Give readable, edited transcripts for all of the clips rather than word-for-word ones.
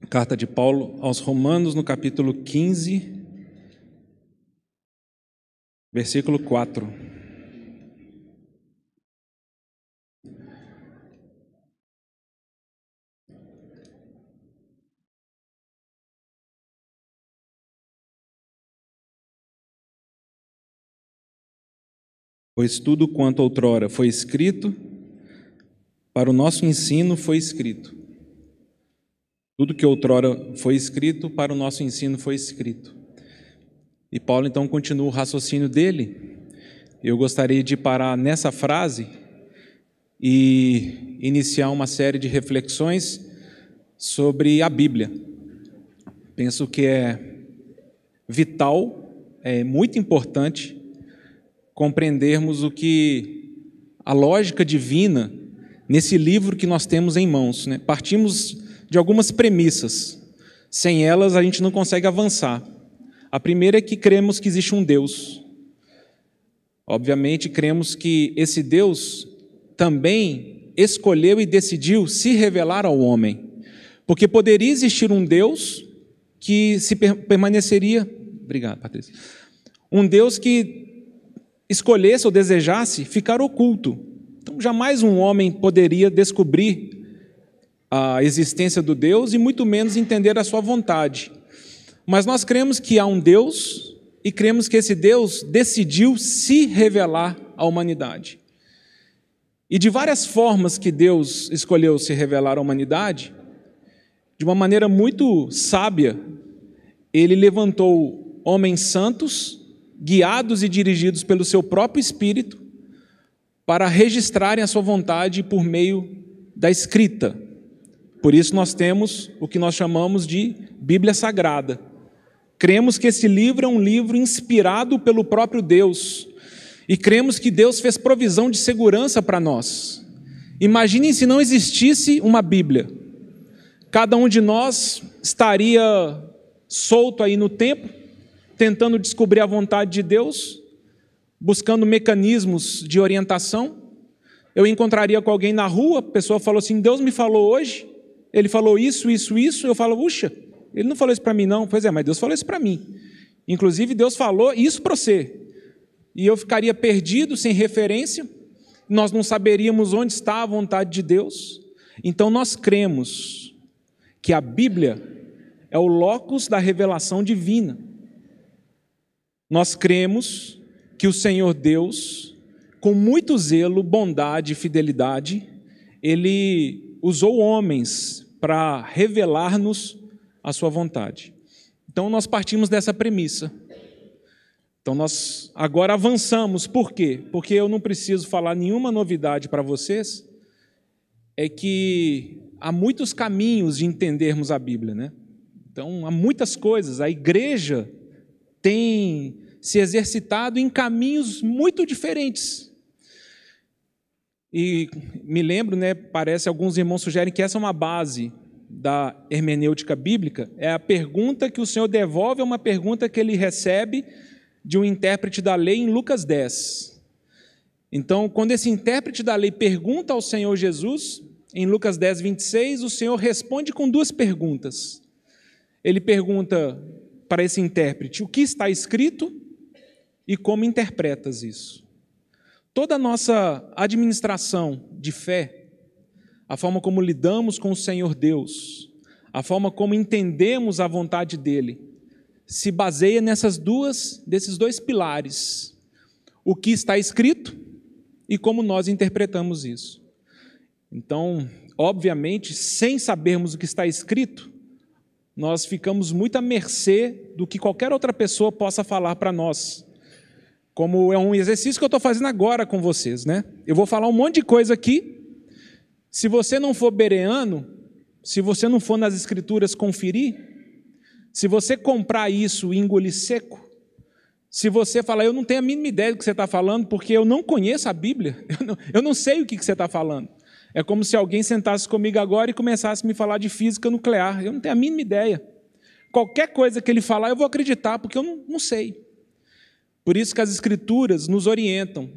Carta de Paulo aos Romanos, no capítulo 15, versículo 4. Pois tudo quanto outrora foi escrito, para o nosso ensino foi escrito. Tudo que outrora foi escrito, para o nosso ensino foi escrito. E Paulo então continua o raciocínio dele. Eu gostaria de parar nessa frase e iniciar uma série de reflexões sobre a Bíblia. Penso que é vital, é muito importante compreendermos o que a lógica divina nesse livro que nós temos em mãos, né? Partimos de algumas premissas. Sem elas a gente não consegue avançar. A primeira é que cremos que existe um Deus. Obviamente cremos que esse Deus também escolheu e decidiu se revelar ao homem. Porque poderia existir um Deus que se permaneceria... Obrigado, Patrícia. Um Deus que escolhesse ou desejasse ficar oculto. Então jamais um homem poderia descobrir a existência do Deus e muito menos entender a sua vontade. Mas nós cremos que há um Deus e cremos que esse Deus decidiu se revelar à humanidade. E de várias formas que Deus escolheu se revelar à humanidade, de uma maneira muito sábia, Ele levantou homens santos, guiados e dirigidos pelo seu próprio Espírito, para registrarem a sua vontade por meio da escrita. Por isso nós temos o que nós chamamos de Bíblia Sagrada. Cremos que esse livro é um livro inspirado pelo próprio Deus. E cremos que Deus fez provisão de segurança para nós. Imaginem se não existisse uma Bíblia. Cada um de nós estaria solto aí no tempo, tentando descobrir a vontade de Deus, buscando mecanismos de orientação. Eu encontraria com alguém na rua, a pessoa falou assim, Deus me falou hoje, Ele falou isso, eu falo, puxa, Ele não falou isso para mim não. Pois é, mas Deus falou isso para mim. Inclusive Deus falou isso para você. E eu ficaria perdido, sem referência, nós não saberíamos onde está a vontade de Deus. Então nós cremos que a Bíblia é o locus da revelação divina. Nós cremos que o Senhor Deus, com muito zelo, bondade e fidelidade, Ele usou homens para revelar-nos a sua vontade. Então nós partimos dessa premissa. Então nós agora avançamos. Por quê? Porque eu não preciso falar nenhuma novidade para vocês, é que há muitos caminhos de entendermos a Bíblia, né? Então há muitas coisas. A igreja tem se exercitado em caminhos muito diferentes. E me lembro, né, parece, alguns irmãos sugerem que essa é uma base da hermenêutica bíblica, é a pergunta que o Senhor devolve a uma pergunta que Ele recebe de um intérprete da lei em Lucas 10. Então, quando esse intérprete da lei pergunta ao Senhor Jesus, em Lucas 10, 26, o Senhor responde com duas perguntas. Ele pergunta para esse intérprete, o que está escrito e como interpretas isso? Toda a nossa administração de fé, a forma como lidamos com o Senhor Deus, a forma como entendemos a vontade dEle, se baseia desses dois pilares. O que está escrito e como nós interpretamos isso. Então, obviamente, sem sabermos o que está escrito, nós ficamos muito à mercê do que qualquer outra pessoa possa falar para nós. Como é um exercício que eu estou fazendo agora com vocês, né? Eu vou falar um monte de coisa aqui. Se você não for bereano, se você não for nas Escrituras conferir, se você comprar isso e engolir seco, se você falar, eu não tenho a mínima ideia do que você está falando, porque eu não conheço a Bíblia, eu não sei o que você está falando. É como se alguém sentasse comigo agora e começasse a me falar de física nuclear. Eu não tenho a mínima ideia. Qualquer coisa que ele falar, eu vou acreditar, porque eu não sei. Por isso que as Escrituras nos orientam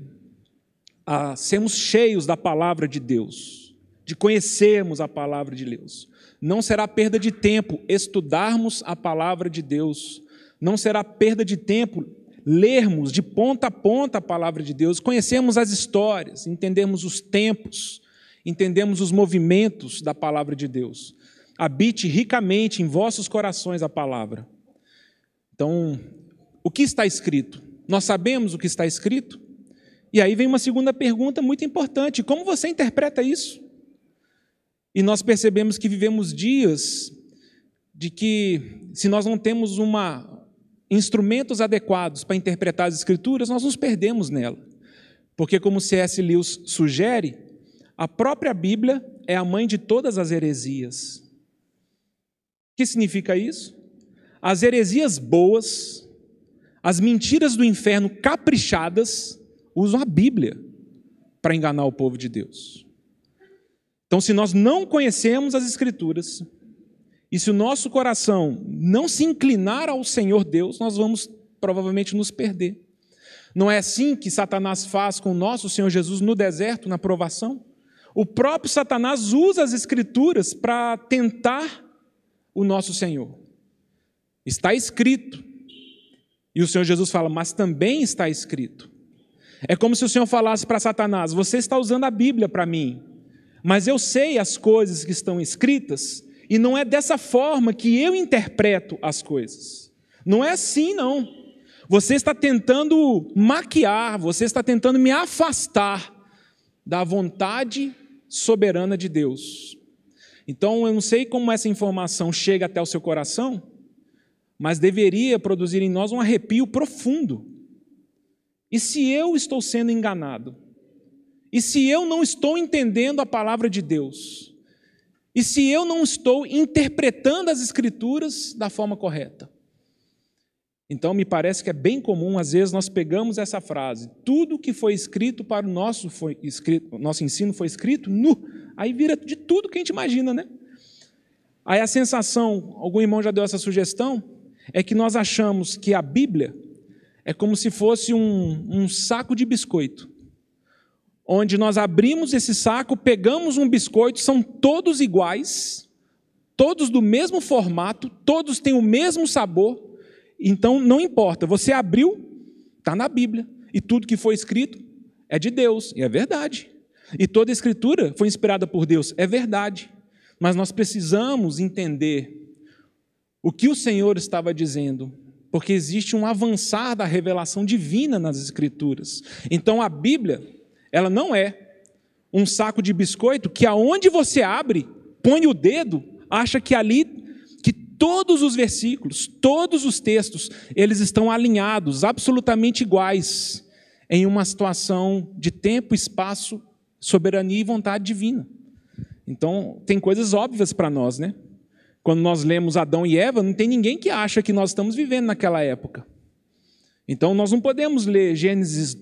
a sermos cheios da palavra de Deus, de conhecermos a palavra de Deus. Não será perda de tempo estudarmos a palavra de Deus. Não será perda de tempo lermos de ponta a ponta a palavra de Deus, conhecermos as histórias, entendermos os tempos, entendemos os movimentos da palavra de Deus. Habite ricamente em vossos corações a palavra. Então, o que está escrito? Nós sabemos o que está escrito? E aí vem uma segunda pergunta muito importante: como você interpreta isso? E nós percebemos que vivemos dias de que, se nós não temos instrumentos adequados para interpretar as Escrituras, nós nos perdemos nela. Porque, como C.S. Lewis sugere, a própria Bíblia é a mãe de todas as heresias. O que significa isso? As heresias boas, as mentiras do inferno caprichadas, usam a Bíblia para enganar o povo de Deus. Então, se nós não conhecemos as Escrituras, e se o nosso coração não se inclinar ao Senhor Deus, nós vamos provavelmente nos perder. Não é assim que Satanás faz com o nosso Senhor Jesus no deserto, na provação? O próprio Satanás usa as Escrituras para tentar o nosso Senhor. Está escrito. E o Senhor Jesus fala, mas também está escrito. É como se o Senhor falasse para Satanás, você está usando a Bíblia para mim, mas eu sei as coisas que estão escritas, e não é dessa forma que eu interpreto as coisas. Não é assim, não. Você está tentando maquiar, você está tentando me afastar da vontade soberana de Deus. Então, eu não sei como essa informação chega até o seu coração, mas deveria produzir em nós um arrepio profundo. E se eu estou sendo enganado? E se eu não estou entendendo a palavra de Deus? E se eu não estou interpretando as Escrituras da forma correta? Então, me parece que é bem comum, às vezes, nós pegamos essa frase, tudo que foi escrito para o nosso ensino foi escrito nu. Aí vira de tudo que a gente imagina, né? Aí a sensação, algum irmão já deu essa sugestão, é que nós achamos que a Bíblia é como se fosse um saco de biscoito, onde nós abrimos esse saco, pegamos um biscoito, são todos iguais, todos do mesmo formato, todos têm o mesmo sabor, então não importa, você abriu, está na Bíblia, e tudo que foi escrito é de Deus, e é verdade. E toda a Escritura foi inspirada por Deus, é verdade. Mas nós precisamos entender o que o Senhor estava dizendo, porque existe um avançar da revelação divina nas Escrituras. Então a Bíblia, ela não é um saco de biscoito que aonde você abre, põe o dedo, acha que ali, que todos os versículos, todos os textos, eles estão alinhados, absolutamente iguais, em uma situação de tempo, espaço, soberania e vontade divina. Então, tem coisas óbvias para nós, né? Quando nós lemos Adão e Eva, não tem ninguém que acha que nós estamos vivendo naquela época. Então, nós não podemos ler Gênesis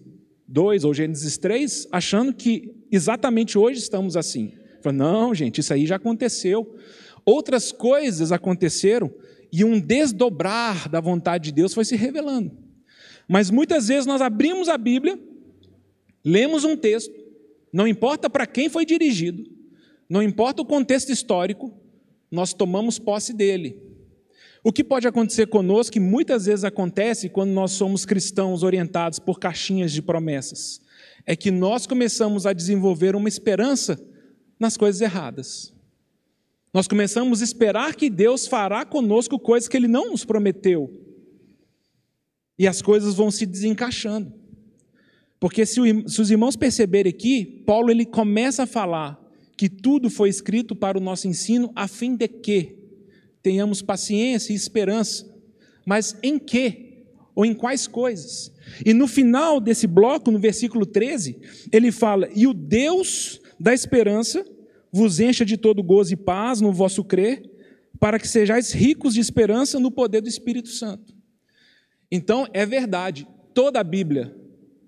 2 ou Gênesis 3 achando que exatamente hoje estamos assim. Não, gente, isso aí já aconteceu. Outras coisas aconteceram e um desdobrar da vontade de Deus foi se revelando. Mas muitas vezes nós abrimos a Bíblia, lemos um texto, não importa para quem foi dirigido, não importa o contexto histórico, nós tomamos posse dele. O que pode acontecer conosco, que muitas vezes acontece quando nós somos cristãos orientados por caixinhas de promessas, é que nós começamos a desenvolver uma esperança nas coisas erradas. Nós começamos a esperar que Deus fará conosco coisas que Ele não nos prometeu. E as coisas vão se desencaixando. Porque se os irmãos perceberem aqui, Paulo ele começa a falar que tudo foi escrito para o nosso ensino, a fim de que tenhamos paciência e esperança. Mas em quê? Ou em quais coisas? E no final desse bloco, no versículo 13, ele fala, e o Deus da esperança vos encha de todo gozo e paz no vosso crer, para que sejais ricos de esperança no poder do Espírito Santo. Então, é verdade, toda a Bíblia,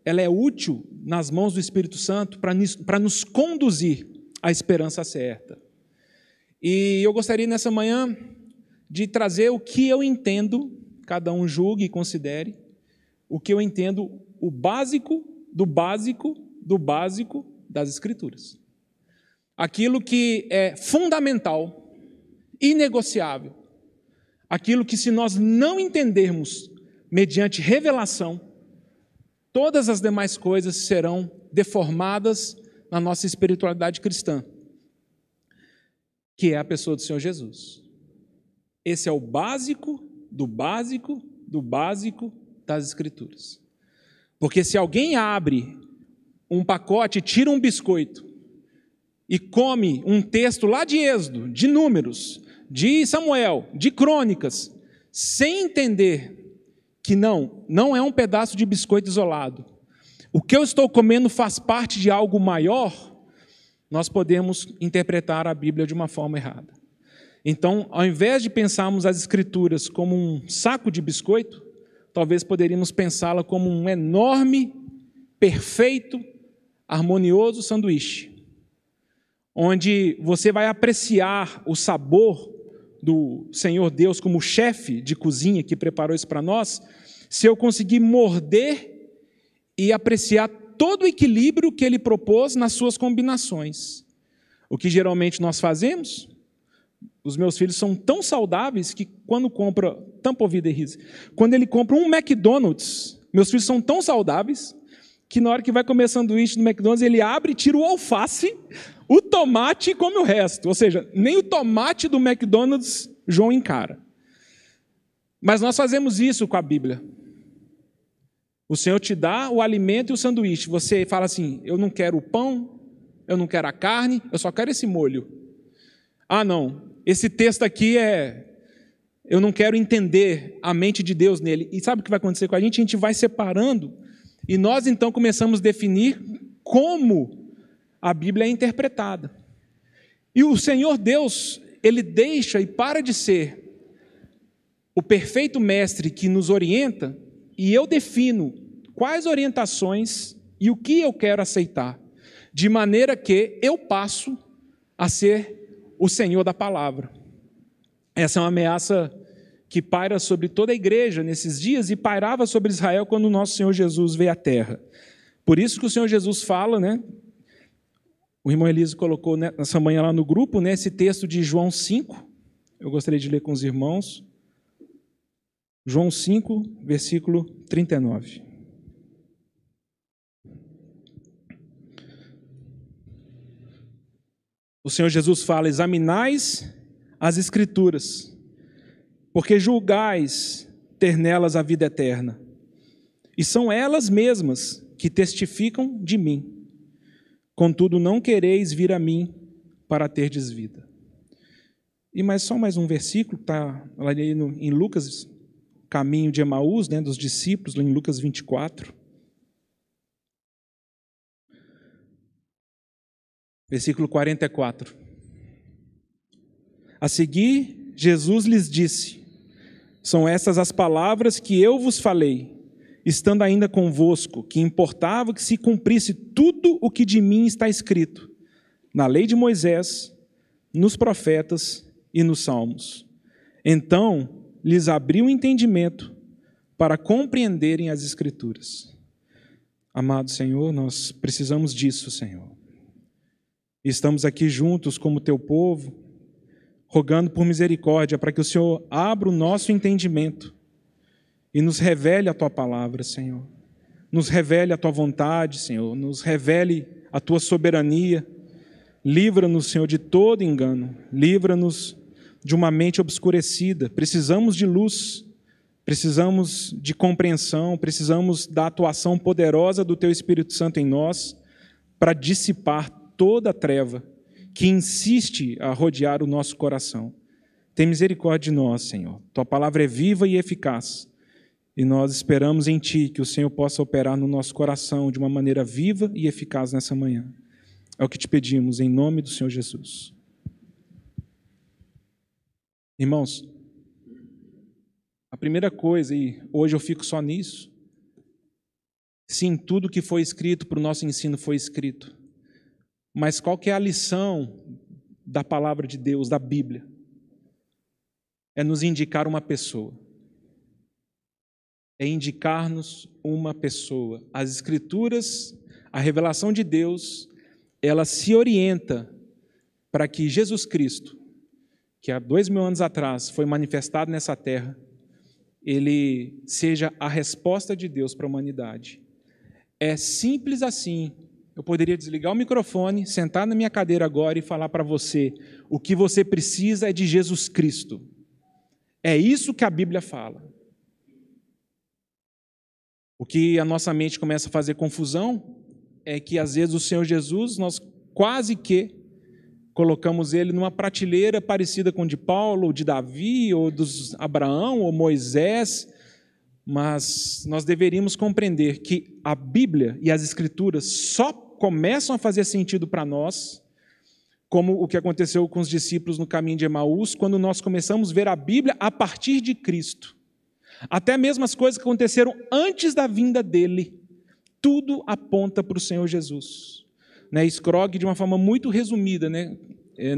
ela é útil nas mãos do Espírito Santo para nos conduzir à esperança certa. E eu gostaria nessa manhã de trazer o que eu entendo, cada um julgue e considere, o que eu entendo, o básico do básico do básico das Escrituras. aquilo que é fundamental, inegociável, aquilo que, se nós não entendermos mediante revelação, todas as demais coisas serão deformadas na nossa espiritualidade cristã, que é a pessoa do Senhor Jesus. Esse é o básico do básico do básico das Escrituras. Porque se alguém abre um pacote, tira um biscoito e come um texto lá de Êxodo, de Números, de Samuel, de Crônicas, sem entender que não é um pedaço de biscoito isolado, o que eu estou comendo faz parte de algo maior, nós podemos interpretar a Bíblia de uma forma errada. Então, ao invés de pensarmos as Escrituras como um saco de biscoito, talvez poderíamos pensá-la como um enorme, perfeito, harmonioso sanduíche, onde você vai apreciar o sabor do Senhor Deus como chefe de cozinha que preparou isso para nós, se eu conseguir morder e apreciar todo o equilíbrio que Ele propôs nas suas combinações. O que geralmente nós fazemos? Os meus filhos são tão saudáveis que quando compra, tampa ouvido e risa, quando ele compra um McDonald's, meus filhos são tão saudáveis que na hora que vai comer sanduíche no McDonald's, ele abre, tira o alface, o tomate e come o resto. Ou seja, nem o tomate do McDonald's João encara. Mas nós fazemos isso com a Bíblia. O Senhor te dá o alimento e o sanduíche. Você fala assim, eu não quero o pão, eu não quero a carne, eu só quero esse molho. Ah, não. Esse texto aqui eu não quero entender a mente de Deus nele. E sabe o que vai acontecer com a gente? A gente vai separando e nós então começamos a definir como a Bíblia é interpretada. E o Senhor Deus, Ele deixa e para de ser o perfeito mestre que nos orienta e eu defino quais orientações e o que eu quero aceitar, de maneira que eu passo a ser o Senhor da palavra. Essa é uma ameaça que paira sobre toda a igreja nesses dias e pairava sobre Israel quando o nosso Senhor Jesus veio à terra. Por isso que o Senhor Jesus fala, né? O irmão Elísio colocou nessa manhã lá no grupo, né, esse texto de João 5, eu gostaria de ler com os irmãos. João 5, versículo 39. O Senhor Jesus fala, examinais as Escrituras, porque julgais ter nelas a vida eterna, e são elas mesmas que testificam de mim. Contudo, não quereis vir a mim para terdes vida. E só mais um versículo, está ali em Lucas, caminho de Emaús, né, dos discípulos, em Lucas 24. Versículo 44. A seguir, Jesus lhes disse, são estas as palavras que eu vos falei, estando ainda convosco, que importava que se cumprisse tudo o que de mim está escrito, na lei de Moisés, nos profetas e nos salmos. Então, lhes abriu o entendimento para compreenderem as Escrituras. Amado Senhor, nós precisamos disso, Senhor. Estamos aqui juntos como teu povo, rogando por misericórdia para que o Senhor abra o nosso entendimento e nos revele a tua palavra, Senhor. Nos revele a tua vontade, Senhor. Nos revele a tua soberania. Livra-nos, Senhor, de todo engano. Livra-nos de uma mente obscurecida. Precisamos de luz. Precisamos de compreensão. Precisamos da atuação poderosa do teu Espírito Santo em nós para dissipar toda a treva que insiste a rodear o nosso coração. Tem misericórdia de nós, Senhor. Tua palavra é viva e eficaz. E nós esperamos em Ti que o Senhor possa operar no nosso coração de uma maneira viva e eficaz nessa manhã. É o que te pedimos, em nome do Senhor Jesus. Irmãos, a primeira coisa, e hoje eu fico só nisso, sim, tudo que foi escrito para o nosso ensino foi escrito. Mas qual que é a lição da palavra de Deus, da Bíblia? É nos indicar uma pessoa. É indicar-nos uma pessoa. As Escrituras, a revelação de Deus, ela se orienta para que Jesus Cristo, que há 2000 anos atrás foi manifestado nessa terra, ele seja a resposta de Deus para a humanidade. É simples assim. Eu poderia desligar o microfone, sentar na minha cadeira agora e falar para você: o que você precisa é de Jesus Cristo. É isso que a Bíblia fala. O que a nossa mente começa a fazer confusão é que, às vezes, o Senhor Jesus, nós quase que colocamos ele numa prateleira parecida com de Paulo, ou de Davi, ou dos Abraão, ou Moisés, mas nós deveríamos compreender que a Bíblia e as Escrituras só começam a fazer sentido para nós, como o que aconteceu com os discípulos no caminho de Emaús, quando nós começamos a ver a Bíblia a partir de Cristo. Até mesmo as coisas que aconteceram antes da vinda dele, tudo aponta para o Senhor Jesus. Scroggie, de uma forma muito resumida,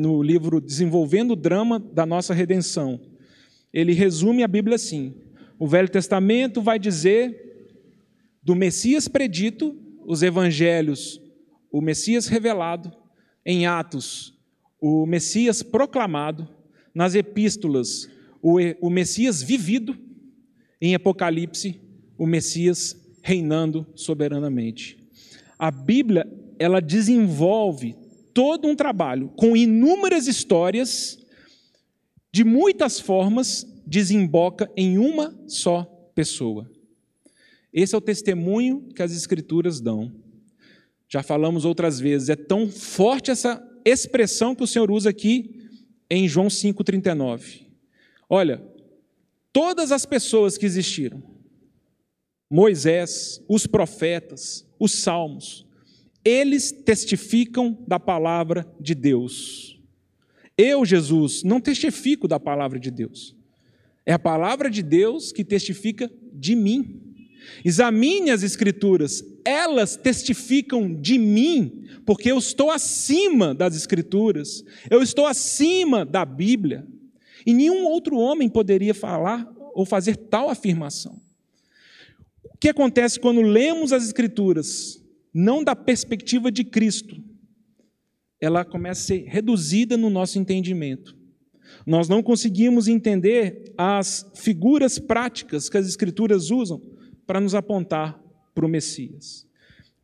no livro Desenvolvendo o Drama da Nossa Redenção, ele resume a Bíblia assim: o Velho Testamento vai dizer do Messias predito, os Evangelhos, o Messias revelado, em Atos, o Messias proclamado, nas Epístolas, o Messias vivido, em Apocalipse, o Messias reinando soberanamente. A Bíblia, ela desenvolve todo um trabalho com inúmeras histórias, de muitas formas, desemboca em uma só pessoa. Esse é o testemunho que as Escrituras dão. Já falamos outras vezes, é tão forte essa expressão que o Senhor usa aqui em João 5,39. Olha, todas as pessoas que existiram, Moisés, os profetas, os salmos, eles testificam da palavra de Deus. Eu, Jesus, não testifico da palavra de Deus. É a palavra de Deus que testifica de mim. Examine as Escrituras, elas testificam de mim, porque eu estou acima das Escrituras, eu estou acima da Bíblia, e nenhum outro homem poderia falar ou fazer tal afirmação. O que acontece quando lemos as Escrituras, não da perspectiva de Cristo? Ela começa a ser reduzida no nosso entendimento. Nós não conseguimos entender as figuras práticas que as Escrituras usam para nos apontar para o Messias.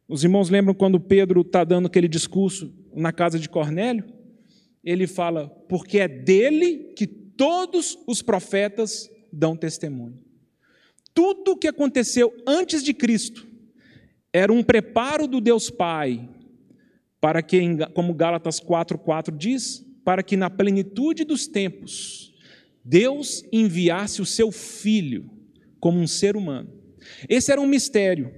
Os irmãos lembram quando Pedro está dando aquele discurso na casa de Cornélio? Ele fala, porque é dele que todos os profetas dão testemunho. Tudo o que aconteceu antes de Cristo era um preparo do Deus Pai, para que, como Gálatas 4,4 diz, para que na plenitude dos tempos, Deus enviasse o seu Filho como um ser humano. Esse era um mistério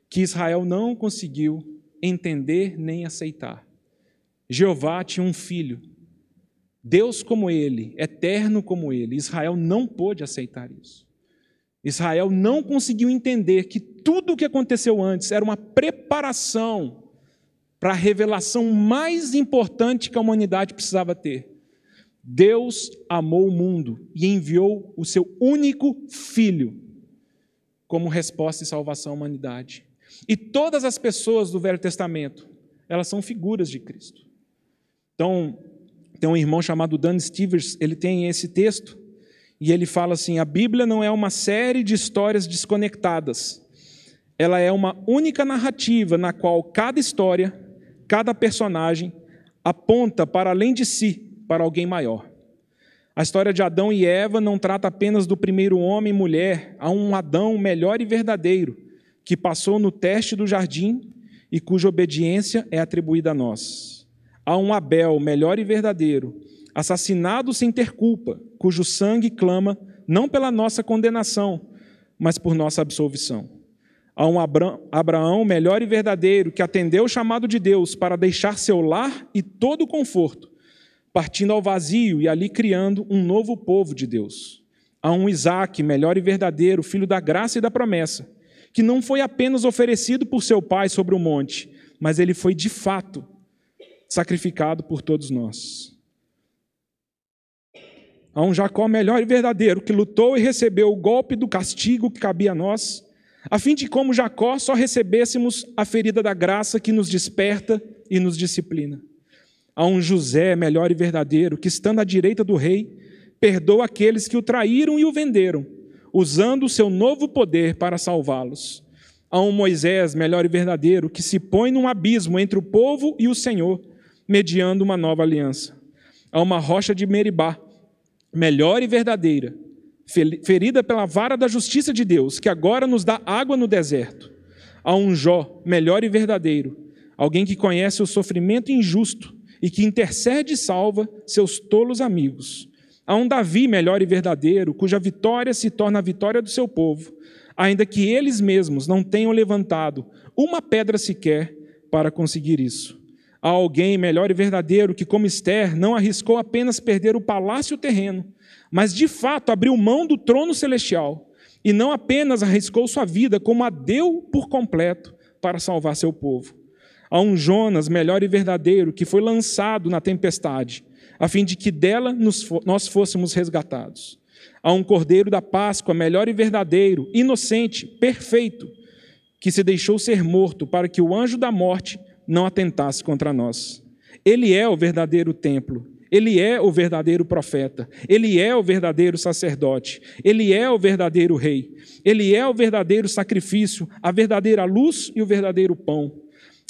que Israel não conseguiu entender nem aceitar. Jeová tinha um filho, Deus como ele, eterno como ele. Israel não pôde aceitar isso. Israel não conseguiu entender que tudo o que aconteceu antes era uma preparação para a revelação mais importante que a humanidade precisava ter. Deus amou o mundo e enviou o seu único filho como resposta e salvação à humanidade. E todas as pessoas do Velho Testamento, elas são figuras de Cristo. Então, tem um irmão chamado Dan Stevers, ele tem esse texto, e ele fala assim, a Bíblia não é uma série de histórias desconectadas, ela é uma única narrativa na qual cada história, cada personagem, aponta para além de si, para alguém maior. A história de Adão e Eva não trata apenas do primeiro homem e mulher, há um Adão melhor e verdadeiro, que passou no teste do jardim e cuja obediência é atribuída a nós. Há um Abel melhor e verdadeiro, assassinado sem ter culpa, cujo sangue clama não pela nossa condenação, mas por nossa absolvição. Há um Abraão melhor e verdadeiro, que atendeu o chamado de Deus para deixar seu lar e todo o conforto, partindo ao vazio e ali criando um novo povo de Deus. Há um Isaque, melhor e verdadeiro, filho da graça e da promessa, que não foi apenas oferecido por seu pai sobre o monte, mas ele foi de fato sacrificado por todos nós. Há um Jacó melhor e verdadeiro, que lutou e recebeu o golpe do castigo que cabia a nós, a fim de, como Jacó, só recebêssemos a ferida da graça que nos desperta e nos disciplina. Há um José melhor e verdadeiro, que estando à direita do rei, perdoa aqueles que o traíram e o venderam, usando o seu novo poder para salvá-los. Há um Moisés melhor e verdadeiro, que se põe num abismo entre o povo e o Senhor, mediando uma nova aliança. Há uma rocha de Meribá, melhor e verdadeira, ferida pela vara da justiça de Deus, que agora nos dá água no deserto. Há um Jó melhor e verdadeiro, alguém que conhece o sofrimento injusto e que intercede e salva seus tolos amigos. Há um Davi melhor e verdadeiro, cuja vitória se torna a vitória do seu povo, ainda que eles mesmos não tenham levantado uma pedra sequer para conseguir isso. Há alguém melhor e verdadeiro que, como Ester, não arriscou apenas perder o palácio terreno, mas de fato abriu mão do trono celestial, e não apenas arriscou sua vida, como a deu por completo para salvar seu povo. Há um Jonas melhor e verdadeiro que foi lançado na tempestade, a fim de que dela nós fôssemos resgatados. Há um Cordeiro da Páscoa melhor e verdadeiro, inocente, perfeito, que se deixou ser morto para que o anjo da morte não atentasse contra nós. Ele é o verdadeiro templo, ele é o verdadeiro profeta, ele é o verdadeiro sacerdote, ele é o verdadeiro rei, ele é o verdadeiro sacrifício, a verdadeira luz e o verdadeiro pão.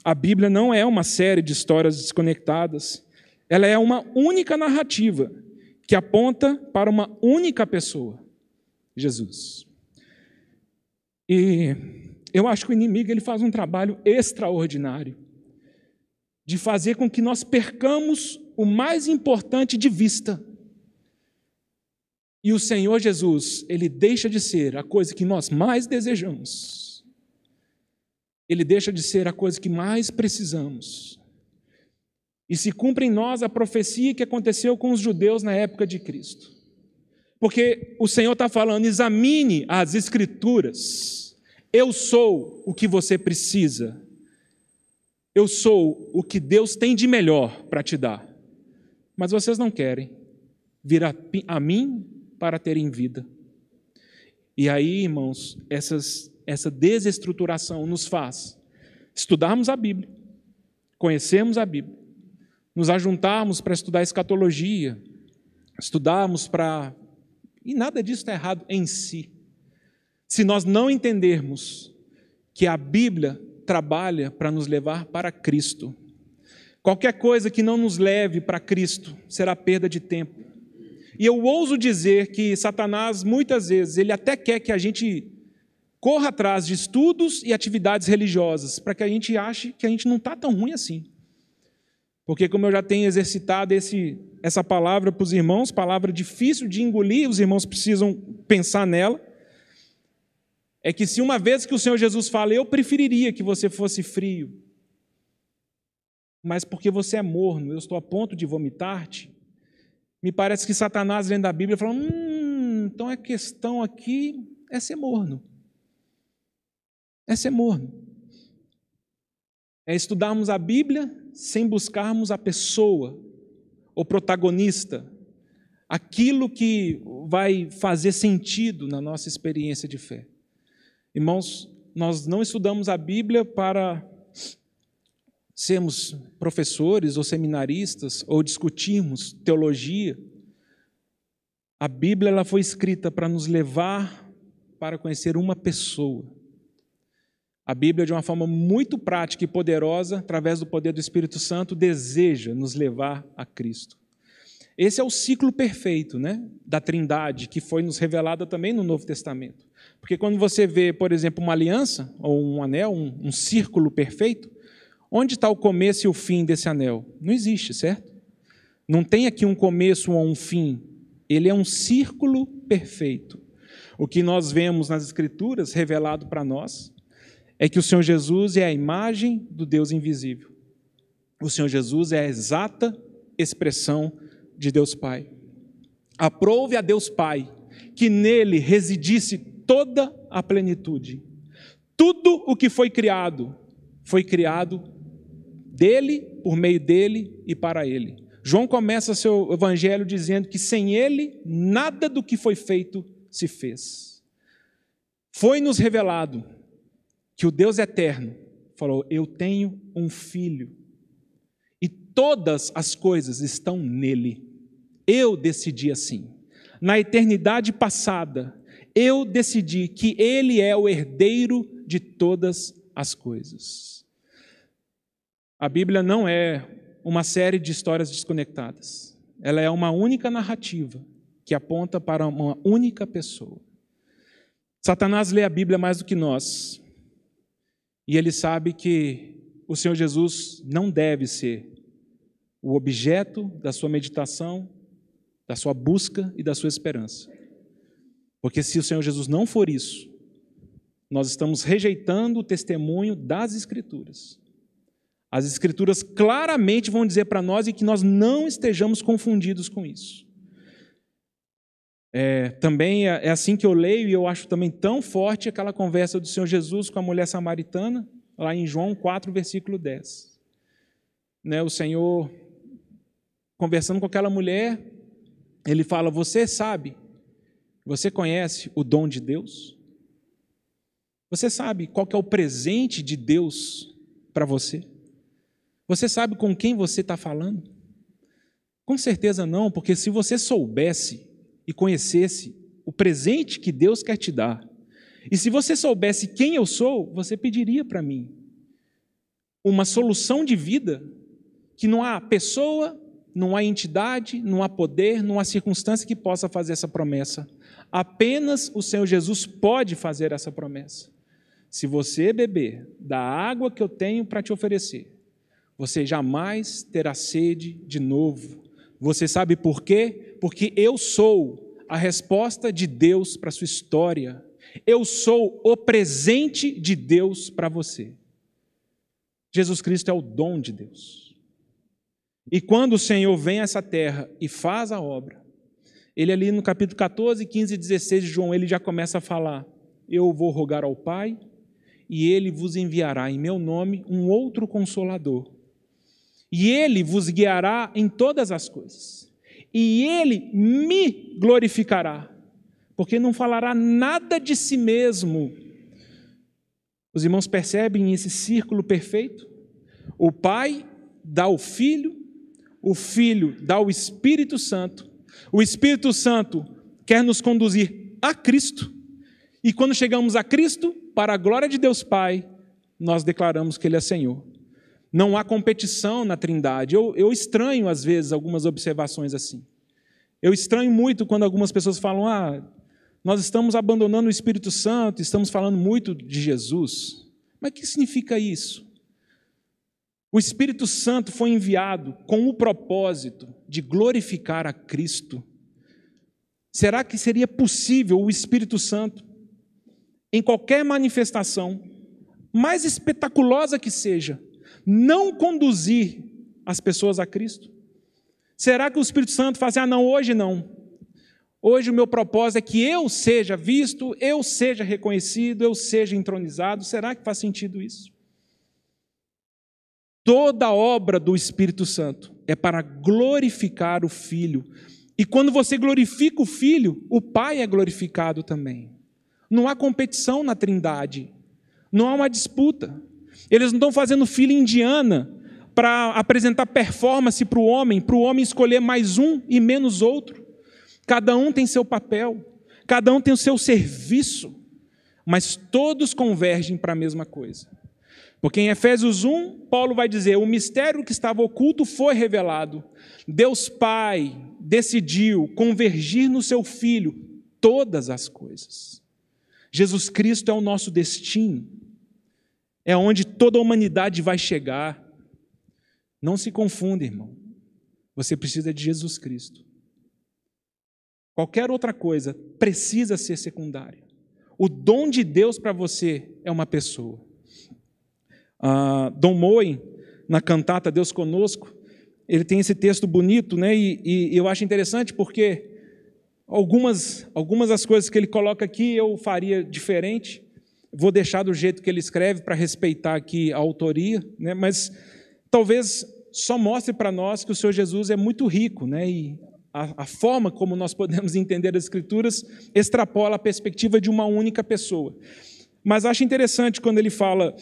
A Bíblia não é uma série de histórias desconectadas, ela é uma única narrativa que aponta para uma única pessoa, Jesus. E eu acho que o inimigo ele faz um trabalho extraordinário de fazer com que nós percamos o mais importante de vista. E o Senhor Jesus, ele deixa de ser a coisa que nós mais desejamos. Ele deixa de ser a coisa que mais precisamos. E se cumpre em nós a profecia que aconteceu com os judeus na época de Cristo. Porque o Senhor está falando, examine as Escrituras. Eu sou o que você precisa. Eu sou o que Deus tem de melhor para te dar. Mas vocês não querem vir a mim para terem vida. E aí, irmãos, essa desestruturação nos faz estudarmos a Bíblia, conhecermos a Bíblia, nos ajuntarmos para estudar escatologia, estudarmos para... E nada disso está errado em si. Se nós não entendermos que a Bíblia trabalha para nos levar para Cristo. Qualquer coisa que não nos leve para Cristo será perda de tempo. E eu ouso dizer que Satanás, muitas vezes, ele até quer que a gente corra atrás de estudos e atividades religiosas, para que a gente ache que a gente não está tão ruim assim. Porque como eu já tenho exercitado essa palavra para os irmãos, palavra difícil de engolir, os irmãos precisam pensar nela, é que se uma vez que o Senhor Jesus fala, eu preferiria que você fosse frio, mas porque você é morno, eu estou a ponto de vomitar-te, me parece que Satanás, lendo a Bíblia, fala, então a questão aqui é ser morno. É ser morno. É estudarmos a Bíblia sem buscarmos a pessoa, o protagonista, aquilo que vai fazer sentido na nossa experiência de fé. Irmãos, nós não estudamos a Bíblia para sermos professores ou seminaristas ou discutirmos teologia. A Bíblia ela foi escrita para nos levar para conhecer uma pessoa. A Bíblia, de uma forma muito prática e poderosa, através do poder do Espírito Santo, deseja nos levar a Cristo. Esse é o ciclo perfeito, né, da Trindade, que foi nos revelada também no Novo Testamento. Porque quando você vê, por exemplo, uma aliança, ou um anel, um círculo perfeito, onde está o começo e o fim desse anel? Não existe, certo? Não tem aqui um começo ou um fim. Ele é um círculo perfeito. O que nós vemos nas Escrituras, revelado para nós, é que o Senhor Jesus é a imagem do Deus invisível. O Senhor Jesus é a exata expressão de Deus Pai. Aprove a Deus Pai que nele residisse toda a plenitude. Tudo o que foi criado dele, por meio dele e para ele. João começa seu evangelho dizendo que sem ele, nada do que foi feito se fez. Foi-nos revelado que o Deus eterno falou, eu tenho um filho. E todas as coisas estão nele. Eu decidi assim. Na eternidade passada, eu decidi que ele é o herdeiro de todas as coisas. A Bíblia não é uma série de histórias desconectadas. Ela é uma única narrativa que aponta para uma única pessoa. Satanás lê a Bíblia mais do que nós. E ele sabe que o Senhor Jesus não deve ser o objeto da sua meditação, da sua busca e da sua esperança. Porque se o Senhor Jesus não for isso, nós estamos rejeitando o testemunho das Escrituras. As Escrituras claramente vão dizer para nós e que nós não estejamos confundidos com isso. Também é assim que eu leio, e eu acho também tão forte aquela conversa do Senhor Jesus com a mulher samaritana, lá em João 4, versículo 10. O Senhor, conversando com aquela mulher, ele fala: você sabe, você conhece o dom de Deus? Você sabe qual que é o presente de Deus para você? Você sabe com quem você está falando? Com certeza não, porque se você soubesse e conhecesse o presente que Deus quer te dar, e se você soubesse quem eu sou, você pediria para mim uma solução de vida que não há pessoa, não há entidade, não há poder, não há circunstância que possa fazer essa promessa. Apenas o Senhor Jesus pode fazer essa promessa. Se você beber da água que eu tenho para te oferecer, você jamais terá sede de novo. Você sabe por quê? Porque eu sou a resposta de Deus para a sua história. Eu sou o presente de Deus para você. Jesus Cristo é o dom de Deus. E quando o Senhor vem a essa terra e faz a obra, ele ali no capítulo 14, 15 e 16 de João, ele já começa a falar: eu vou rogar ao Pai, e ele vos enviará em meu nome um outro Consolador. E ele vos guiará em todas as coisas. E ele me glorificará, porque não falará nada de si mesmo. Os irmãos percebem esse círculo perfeito? O Pai dá o Filho dá o Espírito Santo quer nos conduzir a Cristo, e quando chegamos a Cristo, para a glória de Deus Pai, nós declaramos que Ele é Senhor. Não há competição na Trindade. Eu estranho, às vezes, algumas observações assim. Eu estranho muito quando algumas pessoas falam: nós estamos abandonando o Espírito Santo, estamos falando muito de Jesus. Mas o que significa isso? O Espírito Santo foi enviado com o propósito de glorificar a Cristo. Será que seria possível o Espírito Santo, em qualquer manifestação, mais espetaculosa que seja, não conduzir as pessoas a Cristo? Será que o Espírito Santo faz assim: não, hoje não. Hoje o meu propósito é que eu seja visto, eu seja reconhecido, eu seja entronizado. Será que faz sentido isso? Toda a obra do Espírito Santo é para glorificar o Filho. E quando você glorifica o Filho, o Pai é glorificado também. Não há competição na Trindade. Não há uma disputa. Eles não estão fazendo fila indiana para apresentar performance para o homem escolher mais um e menos outro. Cada um tem seu papel, cada um tem o seu serviço, mas todos convergem para a mesma coisa. Porque em Efésios 1, Paulo vai dizer: o mistério que estava oculto foi revelado. Deus Pai decidiu convergir no seu Filho todas as coisas. Jesus Cristo é o nosso destino. É onde toda a humanidade vai chegar. Não se confunda, irmão. Você precisa de Jesus Cristo. Qualquer outra coisa precisa ser secundária. O dom de Deus para você é uma pessoa. Dom Moen, na cantata Deus Conosco, ele tem esse texto bonito, né? E eu acho interessante porque algumas das coisas que ele coloca aqui eu faria diferente. Vou deixar do jeito que ele escreve para respeitar aqui a autoria, né? Mas talvez só mostre para nós que o Senhor Jesus é muito rico, né? E a forma como nós podemos entender as Escrituras extrapola a perspectiva de uma única pessoa. Mas acho interessante quando ele fala: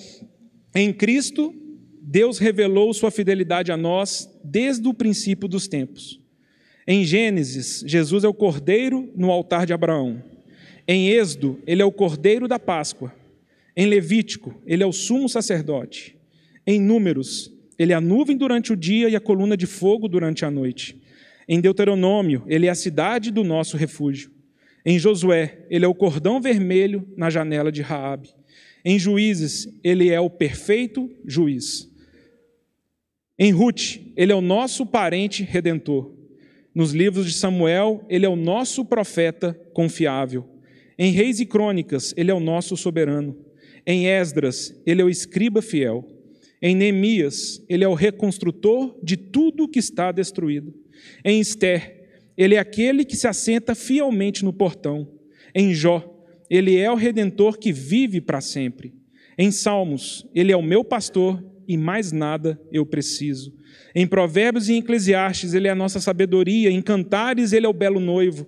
em Cristo, Deus revelou sua fidelidade a nós desde o princípio dos tempos. Em Gênesis, Jesus é o cordeiro no altar de Abraão. Em Êxodo, ele é o cordeiro da Páscoa. Em Levítico, ele é o sumo sacerdote. Em Números, ele é a nuvem durante o dia e a coluna de fogo durante a noite. Em Deuteronômio, ele é a cidade do nosso refúgio. Em Josué, ele é o cordão vermelho na janela de Raabe. Em Juízes, ele é o perfeito juiz. Em Ruth, ele é o nosso parente redentor. Nos livros de Samuel, ele é o nosso profeta confiável. Em Reis e Crônicas, ele é o nosso soberano. Em Esdras, ele é o escriba fiel. Em Neemias, ele é o reconstrutor de tudo que está destruído. Em Ester, ele é aquele que se assenta fielmente no portão. Em Jó, ele é o redentor que vive para sempre. Em Salmos, ele é o meu pastor e mais nada eu preciso. Em Provérbios e em Eclesiastes, ele é a nossa sabedoria. Em Cantares, ele é o belo noivo.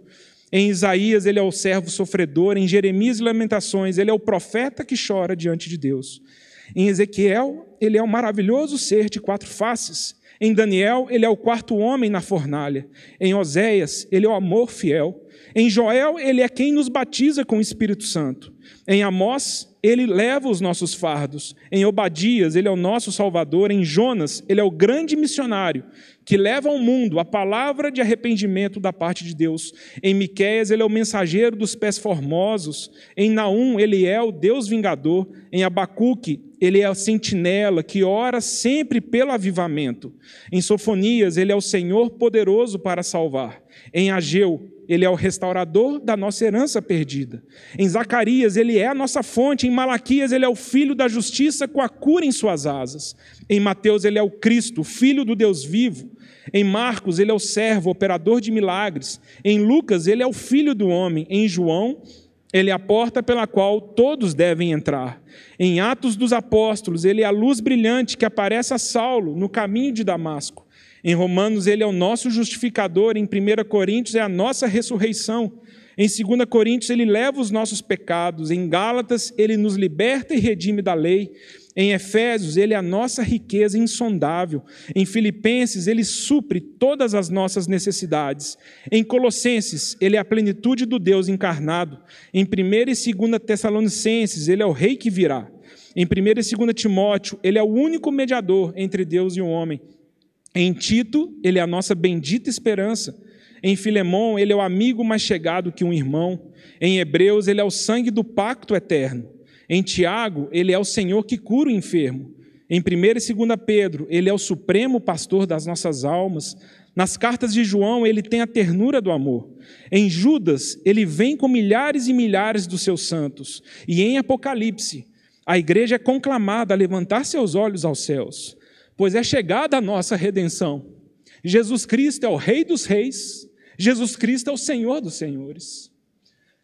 Em Isaías, ele é o servo sofredor. Em Jeremias e Lamentações, ele é o profeta que chora diante de Deus. Em Ezequiel, ele é o maravilhoso ser de 4 faces. Em Daniel, ele é o 4º homem na fornalha. Em Oséias, ele é o amor fiel. Em Joel, ele é quem nos batiza com o Espírito Santo. Em Amós, ele leva os nossos fardos. Em Obadias, ele é o nosso Salvador. Em Jonas, ele é o grande missionário que leva ao mundo a palavra de arrependimento da parte de Deus. Em Miqueias, ele é o mensageiro dos pés formosos. Em Naum, ele é o Deus vingador. Em Abacuque, ele é a sentinela que ora sempre pelo avivamento. Em Sofonias, ele é o Senhor poderoso para salvar. Em Ageu, ele é o restaurador da nossa herança perdida. Em Zacarias, ele é a nossa fonte. Em Malaquias, ele é o filho da justiça com a cura em suas asas. Em Mateus, ele é o Cristo, filho do Deus vivo. Em Marcos, ele é o servo, operador de milagres. Em Lucas, ele é o filho do homem. Em João, ele é a porta pela qual todos devem entrar. Em Atos dos Apóstolos, ele é a luz brilhante que aparece a Saulo no caminho de Damasco. Em Romanos, ele é o nosso justificador. Em 1 Coríntios, é a nossa ressurreição. Em 2 Coríntios, ele leva os nossos pecados. Em Gálatas, ele nos liberta e redime da lei. Em Efésios, ele é a nossa riqueza insondável. Em Filipenses, ele supre todas as nossas necessidades. Em Colossenses, ele é a plenitude do Deus encarnado. Em 1 e 2 Tessalonicenses, ele é o rei que virá. Em 1 e 2 Timóteo, ele é o único mediador entre Deus e o homem. Em Tito, ele é a nossa bendita esperança. Em Filemão, ele é o amigo mais chegado que um irmão. Em Hebreus, ele é o sangue do pacto eterno. Em Tiago, ele é o Senhor que cura o enfermo. Em 1 e 2 Pedro, ele é o supremo pastor das nossas almas. Nas cartas de João, ele tem a ternura do amor. Em Judas, ele vem com milhares e milhares dos seus santos. E em Apocalipse, a igreja é conclamada a levantar seus olhos aos céus, pois é chegada a nossa redenção. Jesus Cristo é o Rei dos reis, Jesus Cristo é o Senhor dos senhores.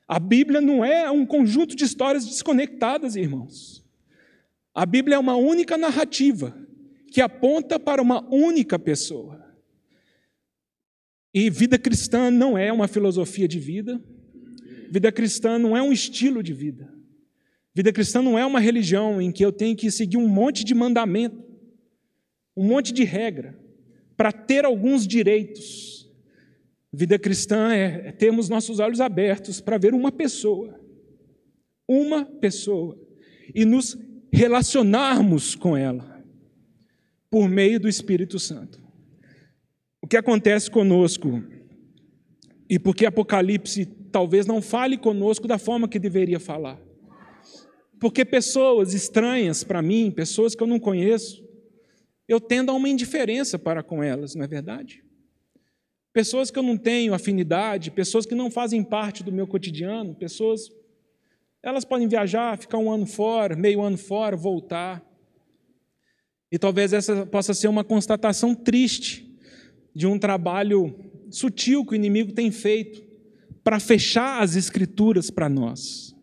A Bíblia não é um conjunto de histórias desconectadas, irmãos. A Bíblia é uma única narrativa que aponta para uma única pessoa. E vida cristã não é uma filosofia de vida. Vida cristã não é um estilo de vida. Vida cristã não é uma religião em que eu tenho que seguir um monte de mandamento, um monte de regra, para ter alguns direitos. Vida cristã é termos nossos olhos abertos para ver uma pessoa, e nos relacionarmos com ela, por meio do Espírito Santo. O que acontece conosco, e porque Apocalipse talvez não fale conosco da forma que deveria falar, porque pessoas estranhas para mim, pessoas que eu não conheço, eu tendo a uma indiferença para com elas, não é verdade? Pessoas que eu não tenho afinidade, pessoas que não fazem parte do meu cotidiano, pessoas, elas podem viajar, ficar um ano fora, meio ano fora, voltar. E talvez essa possa ser uma constatação triste de um trabalho sutil que o inimigo tem feito para fechar as Escrituras para nós.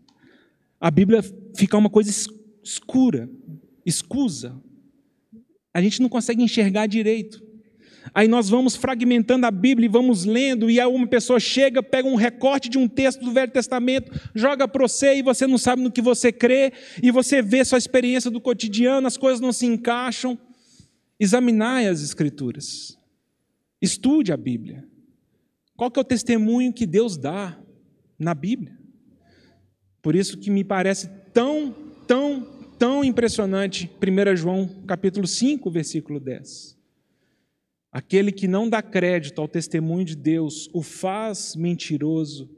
A Bíblia fica uma coisa escura, escusa. A gente não consegue enxergar direito. Aí nós vamos fragmentando a Bíblia e vamos lendo, e aí uma pessoa chega, pega um recorte de um texto do Velho Testamento, joga para você e você não sabe no que você crê, e você vê sua experiência do cotidiano, as coisas não se encaixam. Examinai as Escrituras. Estude a Bíblia. Qual que é o testemunho que Deus dá na Bíblia? Por isso que me parece tão impressionante 1 João capítulo 5, versículo 10. Aquele que não dá crédito ao testemunho de Deus o faz mentiroso.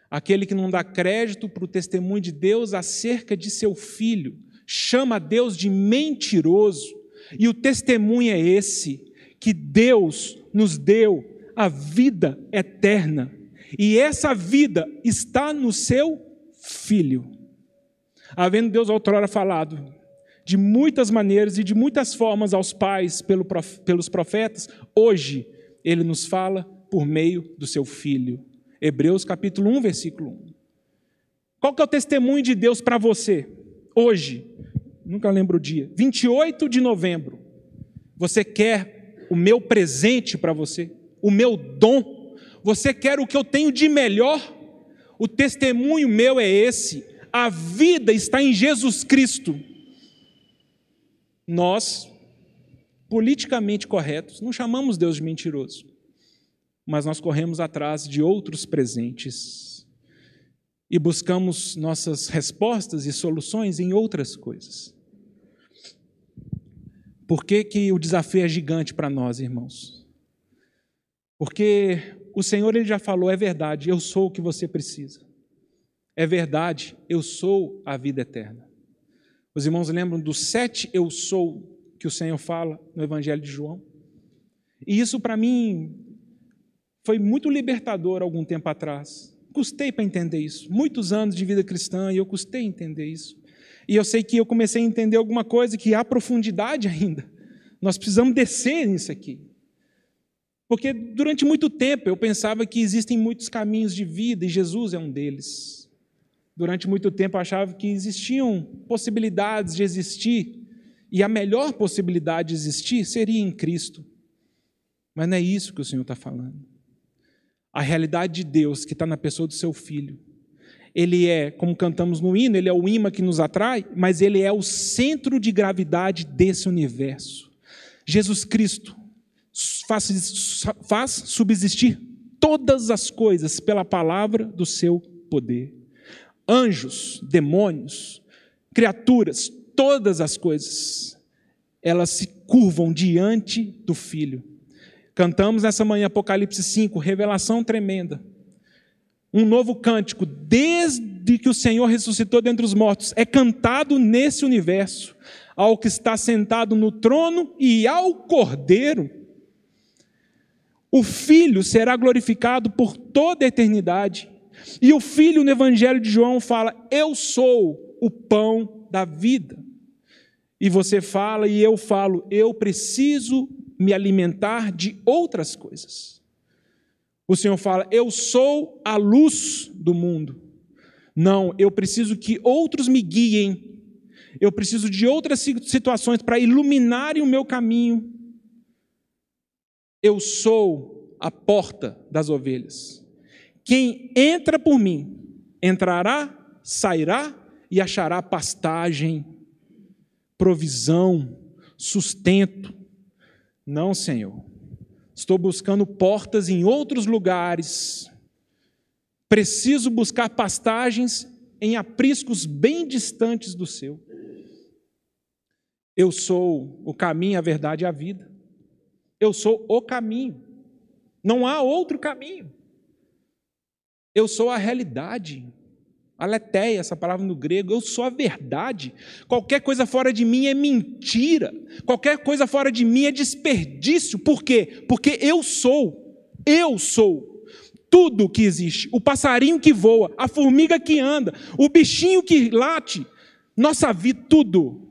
Aquele que não dá crédito para o testemunho de Deus acerca de seu filho chama Deus de mentiroso. E o testemunho é esse, que Deus nos deu a vida eterna. E essa vida está no seu Filho. Havendo Deus outrora falado de muitas maneiras e de muitas formas aos pais pelos profetas, hoje Ele nos fala por meio do seu Filho. Hebreus capítulo 1, versículo 1. Qual que é o testemunho de Deus para você? Hoje, nunca lembro o dia, 28 de novembro. Você quer o meu presente para você? O meu dom? Você quer o que eu tenho de melhor? O testemunho meu é esse. A vida está em Jesus Cristo. Nós, politicamente corretos, não chamamos Deus de mentiroso, mas nós corremos atrás de outros presentes e buscamos nossas respostas e soluções em outras coisas. Por que que o desafio é gigante para nós, irmãos? Porque o Senhor ele já falou, é verdade, eu sou o que você precisa. É verdade, eu sou a vida eterna. Os irmãos lembram dos 7 eu sou que o Senhor fala no Evangelho de João? E isso para mim foi muito libertador algum tempo atrás. Custei para entender isso. Muitos anos de vida cristã e eu custei a entender isso. E eu sei que eu comecei a entender alguma coisa que há profundidade ainda. Nós precisamos descer nisso aqui. Porque durante muito tempo eu pensava que existem muitos caminhos de vida e Jesus é um deles. Durante muito tempo eu achava que existiam possibilidades de existir e a melhor possibilidade de existir seria em Cristo. Mas não é isso que o Senhor está falando. A realidade de Deus que está na pessoa do seu Filho, Ele é, como cantamos no hino, Ele é o imã que nos atrai, mas Ele é o centro de gravidade desse universo. Jesus Cristo faz subsistir todas as coisas pela palavra do seu poder. Anjos, demônios, criaturas, todas as coisas, elas se curvam diante do Filho. Cantamos nessa manhã Apocalipse 5, revelação tremenda. Um novo cântico, desde que o Senhor ressuscitou dentre os mortos, é cantado nesse universo, ao que está sentado no trono e ao Cordeiro. O Filho será glorificado por toda a eternidade. E o Filho, no Evangelho de João, fala, eu sou o pão da vida. E você fala e eu falo, eu preciso me alimentar de outras coisas. O Senhor fala, eu sou a luz do mundo. Não, eu preciso que outros me guiem. Eu preciso de outras situações para iluminarem o meu caminho. Eu sou a porta das ovelhas. Quem entra por mim, entrará, sairá e achará pastagem, provisão, sustento. Não, Senhor. Estou buscando portas em outros lugares. Preciso buscar pastagens em apriscos bem distantes do seu. Eu sou o caminho, a verdade e a vida. Eu sou o caminho. Não há outro caminho. Eu sou a realidade. Aletheia, essa palavra no grego, eu sou a verdade. Qualquer coisa fora de mim é mentira. Qualquer coisa fora de mim é desperdício. Por quê? Porque eu sou tudo que existe. O passarinho que voa, a formiga que anda, o bichinho que late, nossa vida, tudo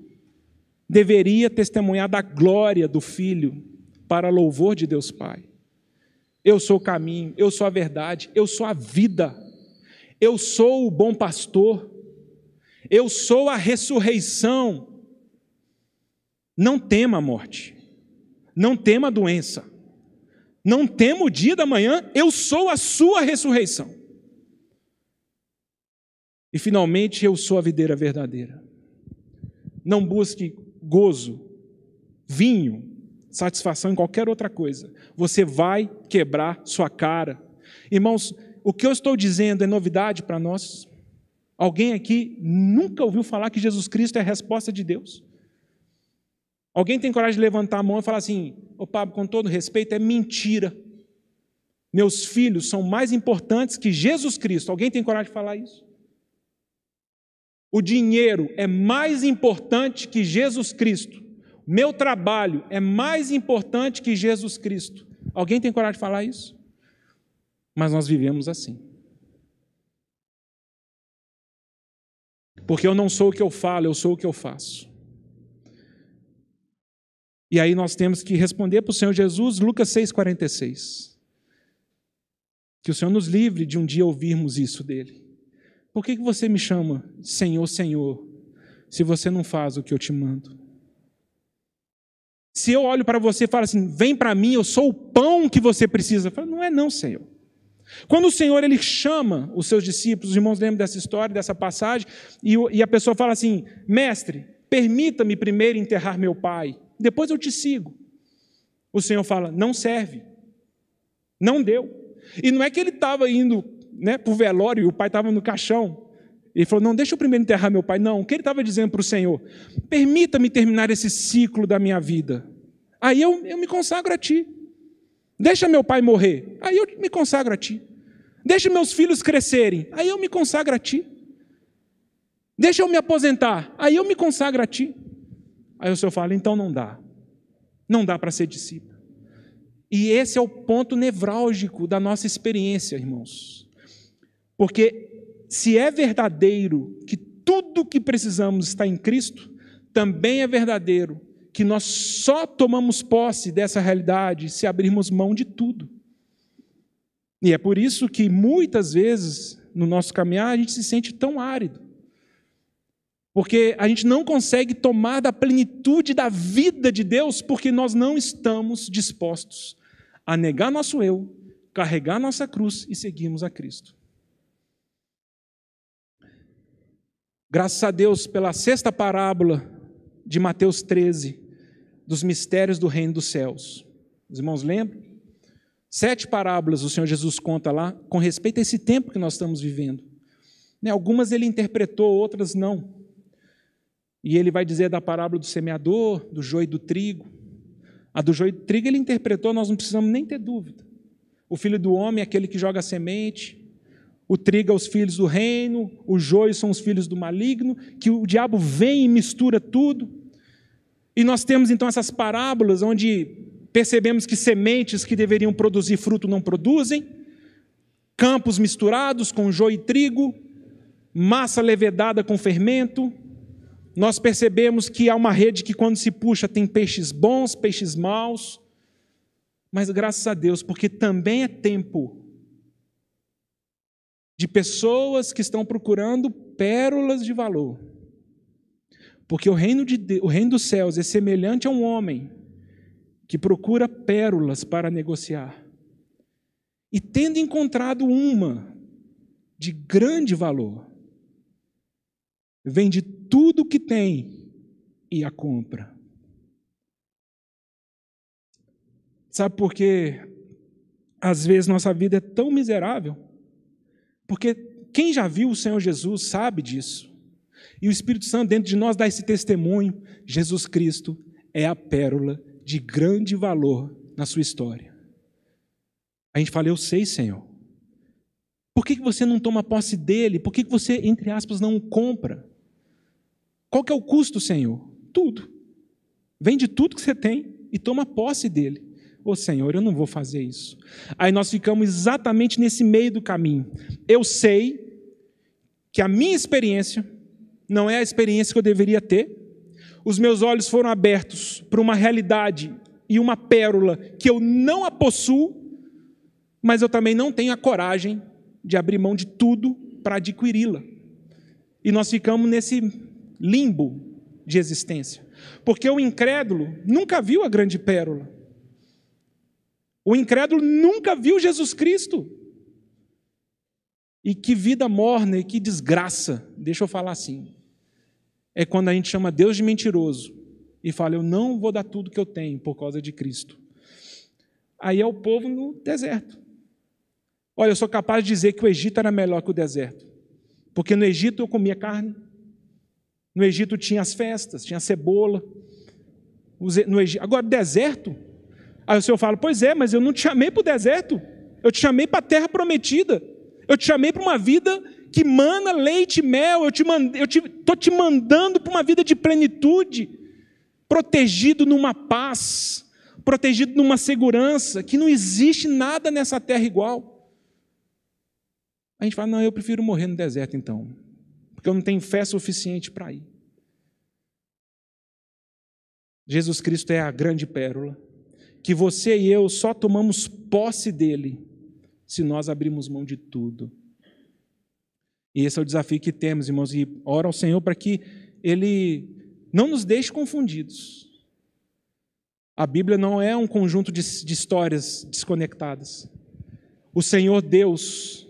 deveria testemunhar da glória do Filho para louvor de Deus Pai. Eu sou o caminho, eu sou a verdade, eu sou a vida. Eu sou o bom pastor, eu sou a ressurreição. Não tema a morte, não tema a doença, não tema o dia da manhã, eu sou a sua ressurreição. E finalmente eu sou a videira verdadeira. Não busque gozo vinho, satisfação em qualquer outra coisa, você vai quebrar sua cara. Irmãos, o que eu estou dizendo é novidade para nós? Alguém aqui nunca ouviu falar que Jesus Cristo é a resposta de Deus? Alguém tem coragem de levantar a mão e falar assim: ô Pablo, com todo respeito, é mentira. Meus filhos são mais importantes que Jesus Cristo. Alguém tem coragem de falar isso? O dinheiro é mais importante que Jesus Cristo. Meu trabalho é mais importante que Jesus Cristo. Alguém tem coragem de falar isso? Mas nós vivemos assim. Porque eu não sou o que eu falo, eu sou o que eu faço. E aí nós temos que responder para o Senhor Jesus, Lucas 6,46. Que o Senhor nos livre de um dia ouvirmos isso dele. Por que você me chama Senhor, Senhor, se você não faz o que eu te mando? Se eu olho para você e falo assim, vem para mim, eu sou o pão que você precisa. Eu falo, não é não, Senhor. Quando o Senhor ele chama os seus discípulos, os irmãos lembram dessa história, dessa passagem, e a pessoa fala assim, mestre, permita-me primeiro enterrar meu pai, depois eu te sigo. O Senhor fala, não serve, não deu. E não é que ele estava indo para o velório e o pai estava no caixão. Ele falou, não, deixa eu primeiro enterrar meu pai. Não, o que ele estava dizendo para o Senhor? Permita-me terminar esse ciclo da minha vida. Aí eu me consagro a ti. Deixa meu pai morrer. Aí eu me consagro a ti. Deixa meus filhos crescerem. Aí eu me consagro a ti. Deixa eu me aposentar. Aí eu me consagro a ti. Aí o Senhor fala, então não dá. Não dá para ser discípulo. E esse é o ponto nevrálgico da nossa experiência, irmãos. Porque se é verdadeiro que tudo o que precisamos está em Cristo, também é verdadeiro que nós só tomamos posse dessa realidade se abrirmos mão de tudo. E é por isso que muitas vezes no nosso caminhar a gente se sente tão árido. Porque a gente não consegue tomar da plenitude da vida de Deus porque nós não estamos dispostos a negar nosso eu, carregar nossa cruz e seguirmos a Cristo. Graças a Deus pela sexta parábola de Mateus 13, dos mistérios do reino dos céus. Os irmãos lembram? 7 parábolas o Senhor Jesus conta lá com respeito a esse tempo que nós estamos vivendo. Algumas ele interpretou, outras não. E ele vai dizer da parábola do semeador, do joio e do trigo. A do joio e do trigo ele interpretou, nós não precisamos nem ter dúvida. O filho do homem é aquele que joga a semente, o trigo é os filhos do reino, o joio são os filhos do maligno, que o diabo vem e mistura tudo. E nós temos então essas parábolas onde percebemos que sementes que deveriam produzir fruto não produzem, campos misturados com joio e trigo, massa levedada com fermento. Nós percebemos que há uma rede que quando se puxa tem peixes bons, peixes maus, mas graças a Deus, porque também é tempo de pessoas que estão procurando pérolas de valor. Porque o reino dos céus é semelhante a um homem que procura pérolas para negociar. E tendo encontrado uma de grande valor, vende tudo o que tem e a compra. Sabe por que às vezes nossa vida é tão miserável? Porque quem já viu o Senhor Jesus sabe disso. E o Espírito Santo dentro de nós dá esse testemunho. Jesus Cristo é a pérola de grande valor na sua história. A gente fala, eu sei, Senhor. Por que você não toma posse dele? Por que você, entre aspas, não o compra? Qual que é o custo, Senhor? Tudo. Vende tudo que você tem e toma posse dele. Ô Senhor, eu não vou fazer isso. Aí nós ficamos exatamente nesse meio do caminho. Eu sei que a minha experiência não é a experiência que eu deveria ter. Os meus olhos foram abertos para uma realidade e uma pérola que eu não a possuo, mas eu também não tenho a coragem de abrir mão de tudo para adquiri-la. E nós ficamos nesse limbo de existência. Porque o incrédulo nunca viu a grande pérola. O incrédulo nunca viu Jesus Cristo. E que vida morna e que desgraça, deixa eu falar assim, é quando a gente chama Deus de mentiroso e fala, eu não vou dar tudo que eu tenho por causa de Cristo. Aí é o povo no deserto. Olha, eu sou capaz de dizer que o Egito era melhor que o deserto, porque no Egito eu comia carne, no Egito tinha as festas, tinha cebola. Agora, deserto? Aí o Senhor fala, pois é, mas eu não te chamei para o deserto, eu te chamei para a terra prometida, eu te chamei para uma vida que mana leite e mel, eu estou te mandando para uma vida de plenitude, protegido numa paz, protegido numa segurança, que não existe nada nessa terra igual. A gente fala, não, eu prefiro morrer no deserto então, porque eu não tenho fé suficiente para ir. Jesus Cristo é a grande pérola, que você e eu só tomamos posse dele se nós abrirmos mão de tudo. E esse é o desafio que temos, irmãos, e ora ao Senhor para que Ele não nos deixe confundidos. A Bíblia não é um conjunto de histórias desconectadas. O Senhor Deus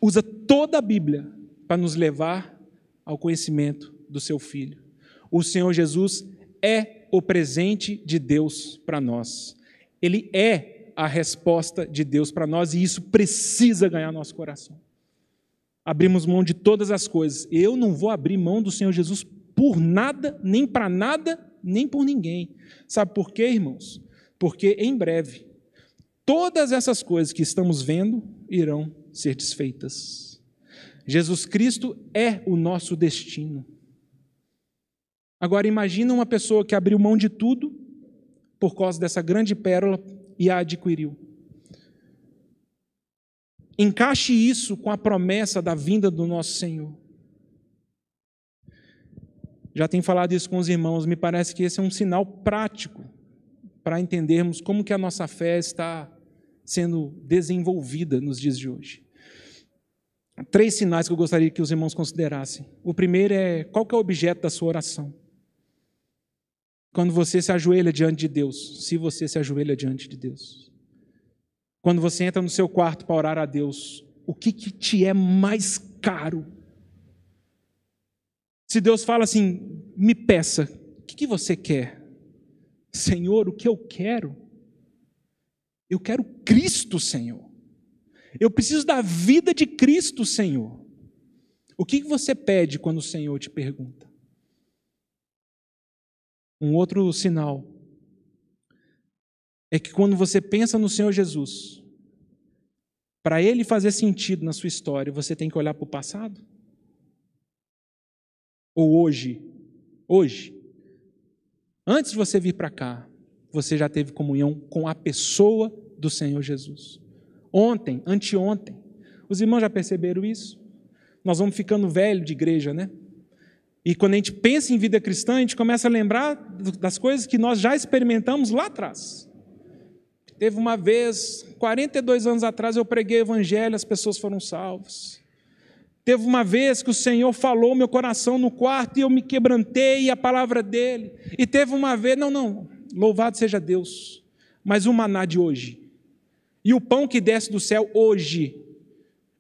usa toda a Bíblia para nos levar ao conhecimento do seu Filho. O Senhor Jesus é o presente de Deus para nós. Ele é a resposta de Deus para nós e isso precisa ganhar nosso coração. Abrimos mão de todas as coisas. Eu não vou abrir mão do Senhor Jesus por nada, nem para nada, nem por ninguém. Sabe por quê, irmãos? Porque em breve, todas essas coisas que estamos vendo irão ser desfeitas. Jesus Cristo é o nosso destino. Agora imagina uma pessoa que abriu mão de tudo por causa dessa grande pérola e a adquiriu. Encaixe isso com a promessa da vinda do nosso Senhor. Já tenho falado isso com os irmãos, me parece que esse é um sinal prático para entendermos como que a nossa fé está sendo desenvolvida nos dias de hoje. 3 sinais que eu gostaria que os irmãos considerassem. O primeiro é, qual que é o objeto da sua oração? Quando você se ajoelha diante de Deus, se você se ajoelha diante de Deus. Quando você entra no seu quarto para orar a Deus, o que te é mais caro? Se Deus fala assim, me peça, o que você quer? Senhor, o que eu quero? Eu quero Cristo, Senhor. Eu preciso da vida de Cristo, Senhor. O que você pede quando o Senhor te pergunta? Um outro sinal é que quando você pensa no Senhor Jesus, para Ele fazer sentido na sua história, você tem que olhar para o passado? Ou hoje, antes de você vir para cá, você já teve comunhão com a pessoa do Senhor Jesus. Ontem, anteontem, os irmãos já perceberam isso? Nós vamos ficando velho de igreja, né? E quando a gente pensa em vida cristã, a gente começa a lembrar das coisas que nós já experimentamos lá atrás. Teve uma vez, 42 anos atrás, eu preguei o evangelho, as pessoas foram salvas. Teve uma vez que o Senhor falou meu coração no quarto e eu me quebrantei a palavra dele. E teve uma vez, não, louvado seja Deus, mas o maná de hoje. E o pão que desce do céu hoje.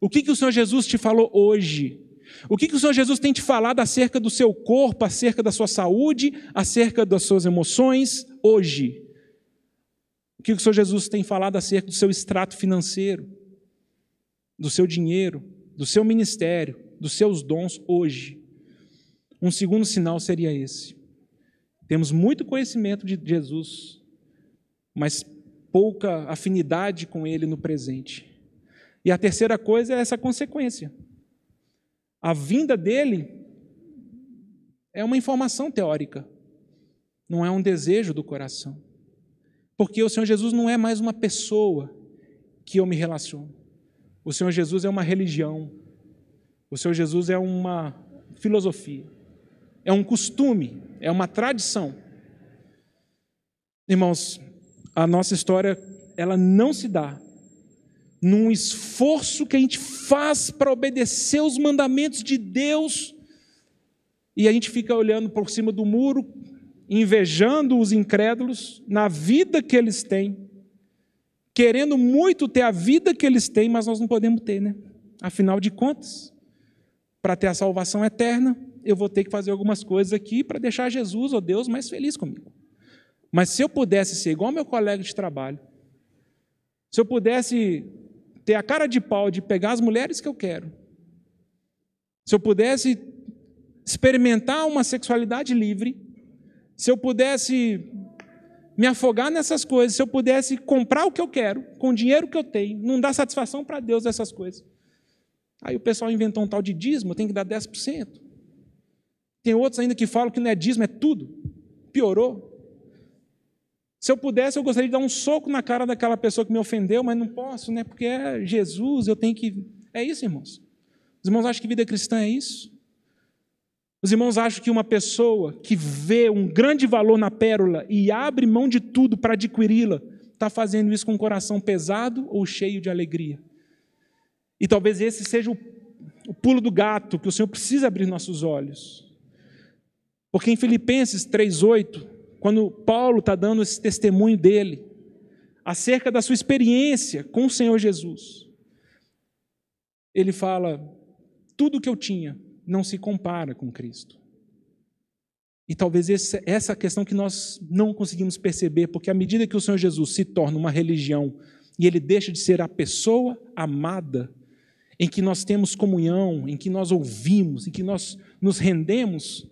O que o Senhor Jesus te falou hoje? O que o Senhor Jesus tem te falado acerca do seu corpo, acerca da sua saúde, acerca das suas emoções hoje? O que o Senhor Jesus tem falado acerca do seu extrato financeiro, do seu dinheiro, do seu ministério, dos seus dons hoje? Um segundo sinal seria esse. Temos muito conhecimento de Jesus, mas pouca afinidade com Ele no presente. E a terceira coisa é essa consequência. A vinda dele é uma informação teórica, não é um desejo do coração. Porque o Senhor Jesus não é mais uma pessoa que eu me relaciono. O Senhor Jesus é uma religião. O Senhor Jesus é uma filosofia. É um costume, é uma tradição. Irmãos, a nossa história, ela não se dá num esforço que a gente faz para obedecer os mandamentos de Deus e a gente fica olhando por cima do muro, invejando os incrédulos na vida que eles têm, querendo muito ter a vida que eles têm, mas nós não podemos ter, né? Afinal de contas, para ter a salvação eterna, eu vou ter que fazer algumas coisas aqui para deixar Jesus, ou Deus, mais feliz comigo. Mas se eu pudesse ser igual ao meu colega de trabalho, se eu pudesse ter a cara de pau de pegar as mulheres que eu quero, se eu pudesse experimentar uma sexualidade livre, se eu pudesse me afogar nessas coisas, se eu pudesse comprar o que eu quero, com o dinheiro que eu tenho, não dar satisfação para Deus essas coisas. Aí o pessoal inventou um tal de dízimo, tem que dar 10%. Tem outros ainda que falam que não é dízimo, é tudo. Piorou. Se eu pudesse, eu gostaria de dar um soco na cara daquela pessoa que me ofendeu, mas não posso, né? Porque é Jesus, eu tenho que... É isso, irmãos. Os irmãos acham que vida cristã é isso? Os irmãos acham que uma pessoa que vê um grande valor na pérola e abre mão de tudo para adquiri-la, está fazendo isso com um coração pesado ou cheio de alegria? E talvez esse seja o pulo do gato, que o Senhor precisa abrir nossos olhos. Porque em Filipenses 3,8, quando Paulo está dando esse testemunho dele, acerca da sua experiência com o Senhor Jesus, ele fala, tudo que eu tinha não se compara com Cristo. E talvez essa questão que nós não conseguimos perceber, porque à medida que o Senhor Jesus se torna uma religião e ele deixa de ser a pessoa amada, em que nós temos comunhão, em que nós ouvimos, em que nós nos rendemos,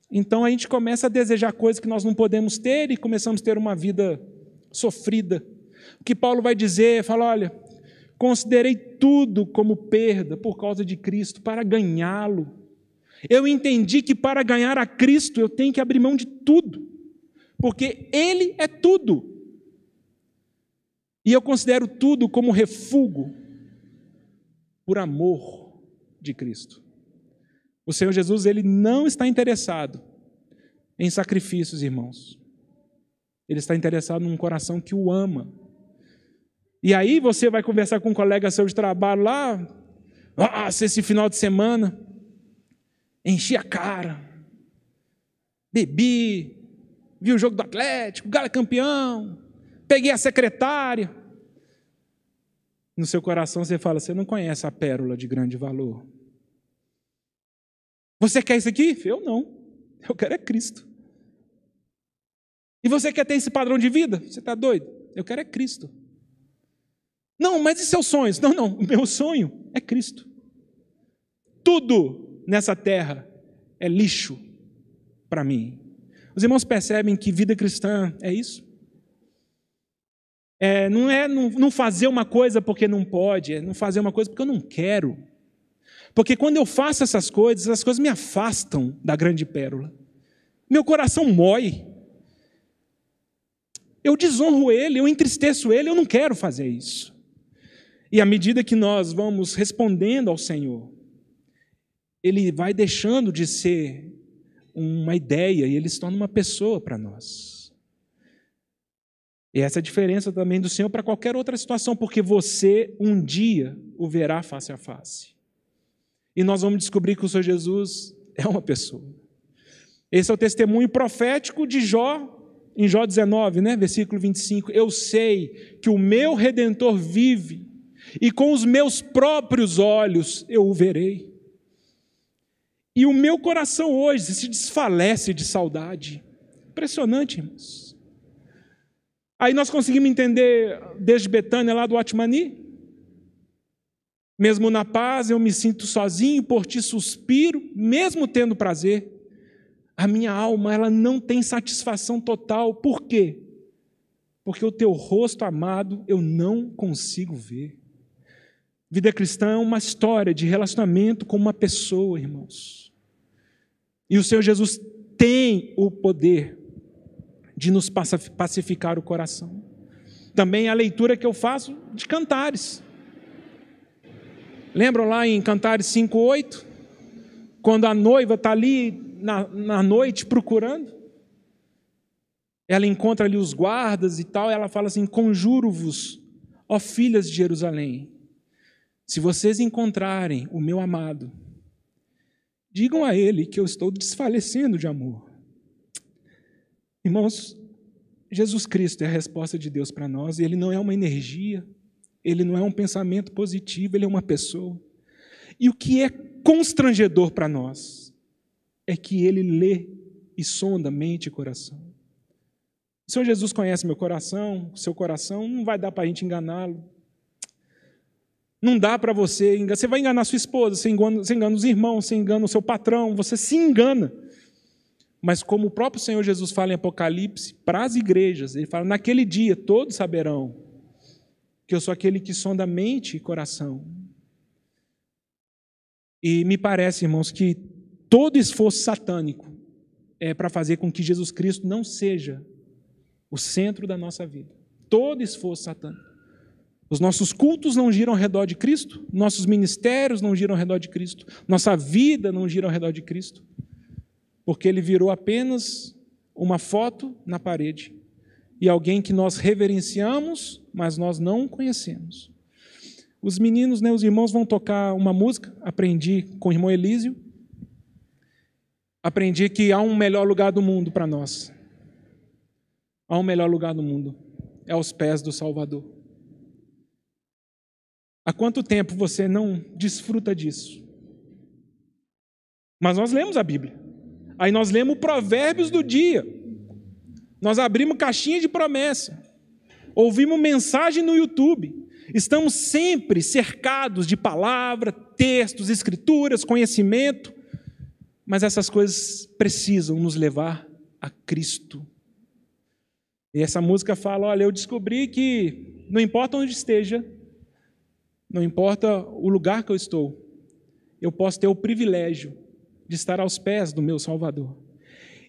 então a gente começa a desejar coisas que nós não podemos ter e começamos a ter uma vida sofrida. O que Paulo vai dizer, fala, olha, considerei tudo como perda por causa de Cristo, para ganhá-lo. Eu entendi que para ganhar a Cristo eu tenho que abrir mão de tudo, porque Ele é tudo. E eu considero tudo como refúgio por amor de Cristo. O Senhor Jesus, Ele não está interessado em sacrifícios, irmãos. Ele está interessado num coração que o ama. E aí você vai conversar com um colega seu de trabalho lá, esse final de semana, enchi a cara, bebi, vi o jogo do Atlético, o Galo é campeão, peguei a secretária. No seu coração você fala, você não conhece a pérola de grande valor. Você quer isso aqui? Eu não, eu quero é Cristo. E você quer ter esse padrão de vida? Você está doido? Eu quero é Cristo. Não, mas e seus sonhos? Não, o meu sonho é Cristo. Tudo nessa terra é lixo para mim. Os irmãos percebem que vida cristã é isso? Não é não fazer uma coisa porque não pode, é não fazer uma coisa porque eu não quero. Porque quando eu faço essas coisas me afastam da grande pérola. Meu coração mói. Eu desonro Ele, eu entristeço Ele, eu não quero fazer isso. E à medida que nós vamos respondendo ao Senhor, Ele vai deixando de ser uma ideia e Ele se torna uma pessoa para nós. E essa é a diferença também do Senhor para qualquer outra situação, porque você um dia o verá face a face. E nós vamos descobrir que o Senhor Jesus é uma pessoa. Esse é o testemunho profético de Jó, em Jó 19, versículo 25. Eu sei que o meu Redentor vive, e com os meus próprios olhos eu o verei. E o meu coração hoje se desfalece de saudade. Impressionante, irmãos. Aí nós conseguimos entender desde Betânia, lá do Atmani. Mesmo na paz eu me sinto sozinho, por ti suspiro, mesmo tendo prazer. A minha alma, ela não tem satisfação total. Por quê? Porque o teu rosto amado eu não consigo ver. Vida cristã é uma história de relacionamento com uma pessoa, irmãos. E o Senhor Jesus tem o poder de nos pacificar o coração. Também a leitura que eu faço de Cantares. Lembram lá em Cantares 5:8? Quando a noiva está ali na noite procurando, ela encontra ali os guardas e tal, e ela fala assim, conjuro-vos, ó filhas de Jerusalém, se vocês encontrarem o meu amado, digam a ele que eu estou desfalecendo de amor. Irmãos, Jesus Cristo é a resposta de Deus para nós, e Ele não é uma energia, Ele não é um pensamento positivo, Ele é uma pessoa. E o que é constrangedor para nós é que Ele lê e sonda mente e coração. O Senhor Jesus conhece meu coração, seu coração, não vai dar para a gente enganá-lo. Não dá para você enganar. Você vai enganar sua esposa, você engana os irmãos, você engana o seu patrão, você se engana. Mas como o próprio Senhor Jesus fala em Apocalipse, para as igrejas, ele fala, naquele dia todos saberão que eu sou aquele que sonda mente e coração. E me parece, irmãos, que todo esforço satânico é para fazer com que Jesus Cristo não seja o centro da nossa vida. Todo esforço satânico. Os nossos cultos não giram ao redor de Cristo, nossos ministérios não giram ao redor de Cristo, nossa vida não gira ao redor de Cristo, porque Ele virou apenas uma foto na parede e alguém que nós reverenciamos, mas nós não conhecemos. Os meninos, os irmãos vão tocar uma música, aprendi com o irmão Elísio, aprendi que há um melhor lugar do mundo para nós. Há um melhor lugar do mundo, é aos pés do Salvador. Há quanto tempo você não desfruta disso? Mas nós lemos a Bíblia. Aí nós lemos Provérbios do dia. Nós abrimos caixinha de promessa. Ouvimos mensagem no YouTube. Estamos sempre cercados de palavra, textos, escrituras, conhecimento. Mas essas coisas precisam nos levar a Cristo. E essa música fala, olha, eu descobri que não importa onde esteja, não importa o lugar que eu estou, eu posso ter o privilégio de estar aos pés do meu Salvador.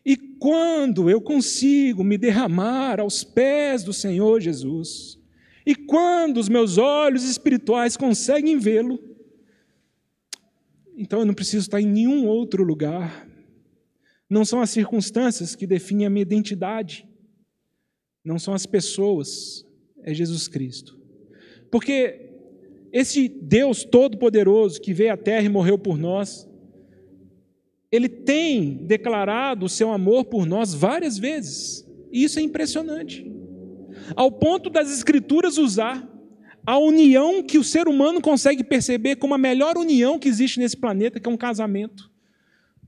E quando eu consigo me derramar aos pés do Senhor Jesus, e quando os meus olhos espirituais conseguem vê-lo, então eu não preciso estar em nenhum outro lugar. Não são as circunstâncias que definem a minha identidade, não são as pessoas, é Jesus Cristo. Porque esse Deus Todo-Poderoso que veio à terra e morreu por nós, Ele tem declarado o seu amor por nós várias vezes. E isso é impressionante. Ao ponto das Escrituras usar a união que o ser humano consegue perceber como a melhor união que existe nesse planeta, que é um casamento,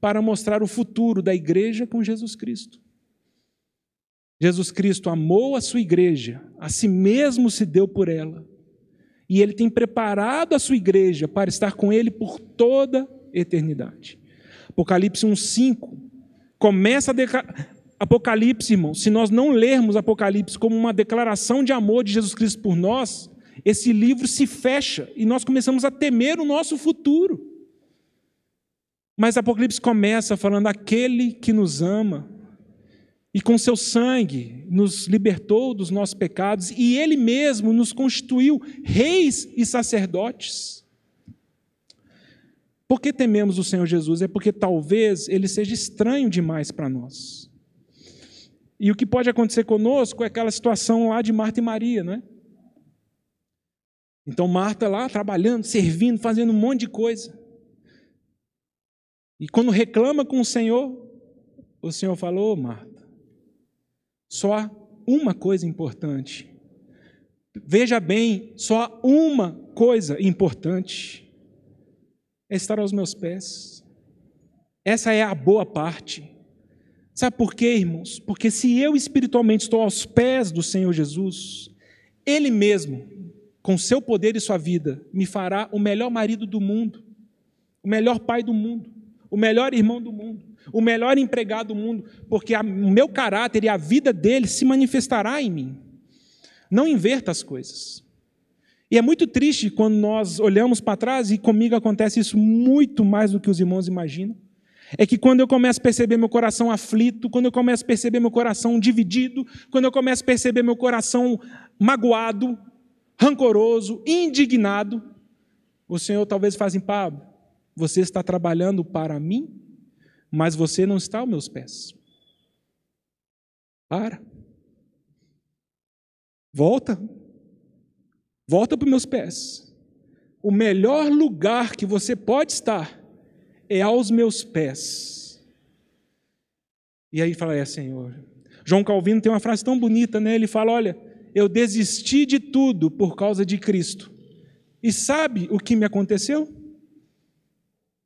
para mostrar o futuro da igreja com Jesus Cristo. Jesus Cristo amou a sua igreja, a si mesmo se deu por ela. E Ele tem preparado a sua igreja para estar com Ele por toda a eternidade. Apocalipse 1:5 começa Apocalipse, irmão, se nós não lermos Apocalipse como uma declaração de amor de Jesus Cristo por nós, esse livro se fecha e nós começamos a temer o nosso futuro. Mas Apocalipse começa falando, aquele que nos ama e com seu sangue nos libertou dos nossos pecados e Ele mesmo nos constituiu reis e sacerdotes. Por que tememos o Senhor Jesus? É porque talvez Ele seja estranho demais para nós. E o que pode acontecer conosco é aquela situação lá de Marta e Maria, não é? Então Marta lá trabalhando, servindo, fazendo um monte de coisa. E quando reclama com o Senhor falou, Marta, só há uma coisa importante. Veja bem, só há uma coisa importante. É estar aos meus pés. Essa é a boa parte. Sabe por quê, irmãos? Porque se eu espiritualmente estou aos pés do Senhor Jesus, Ele mesmo, com seu poder e sua vida, me fará o melhor marido do mundo, o melhor pai do mundo, o melhor irmão do mundo, o melhor empregado do mundo, porque o meu caráter e a vida dele se manifestará em mim. Não inverta as coisas. E é muito triste quando nós olhamos para trás, e comigo acontece isso muito mais do que os irmãos imaginam, é que quando eu começo a perceber meu coração aflito, quando eu começo a perceber meu coração dividido, quando eu começo a perceber meu coração magoado, rancoroso, indignado, o Senhor talvez fale assim, Pablo, você está trabalhando para mim, mas você não está aos meus pés. Para. Volta para os meus pés. O melhor lugar que você pode estar é aos meus pés. E aí fala, Senhor. João Calvino tem uma frase tão bonita, né? Ele fala, olha, eu desisti de tudo por causa de Cristo. E sabe o que me aconteceu?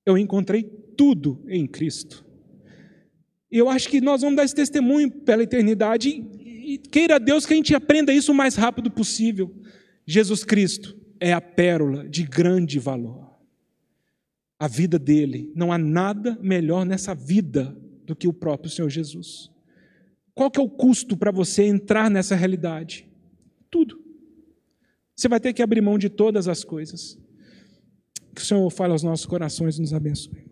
Eu encontrei tudo em Cristo. E eu acho que nós vamos dar esse testemunho pela eternidade e queira Deus que a gente aprenda isso o mais rápido possível. Jesus Cristo é a pérola de grande valor. A vida dele, não há nada melhor nessa vida do que o próprio Senhor Jesus. Qual que é o custo para você entrar nessa realidade? Tudo. Você vai ter que abrir mão de todas as coisas. Que o Senhor fale aos nossos corações e nos abençoe.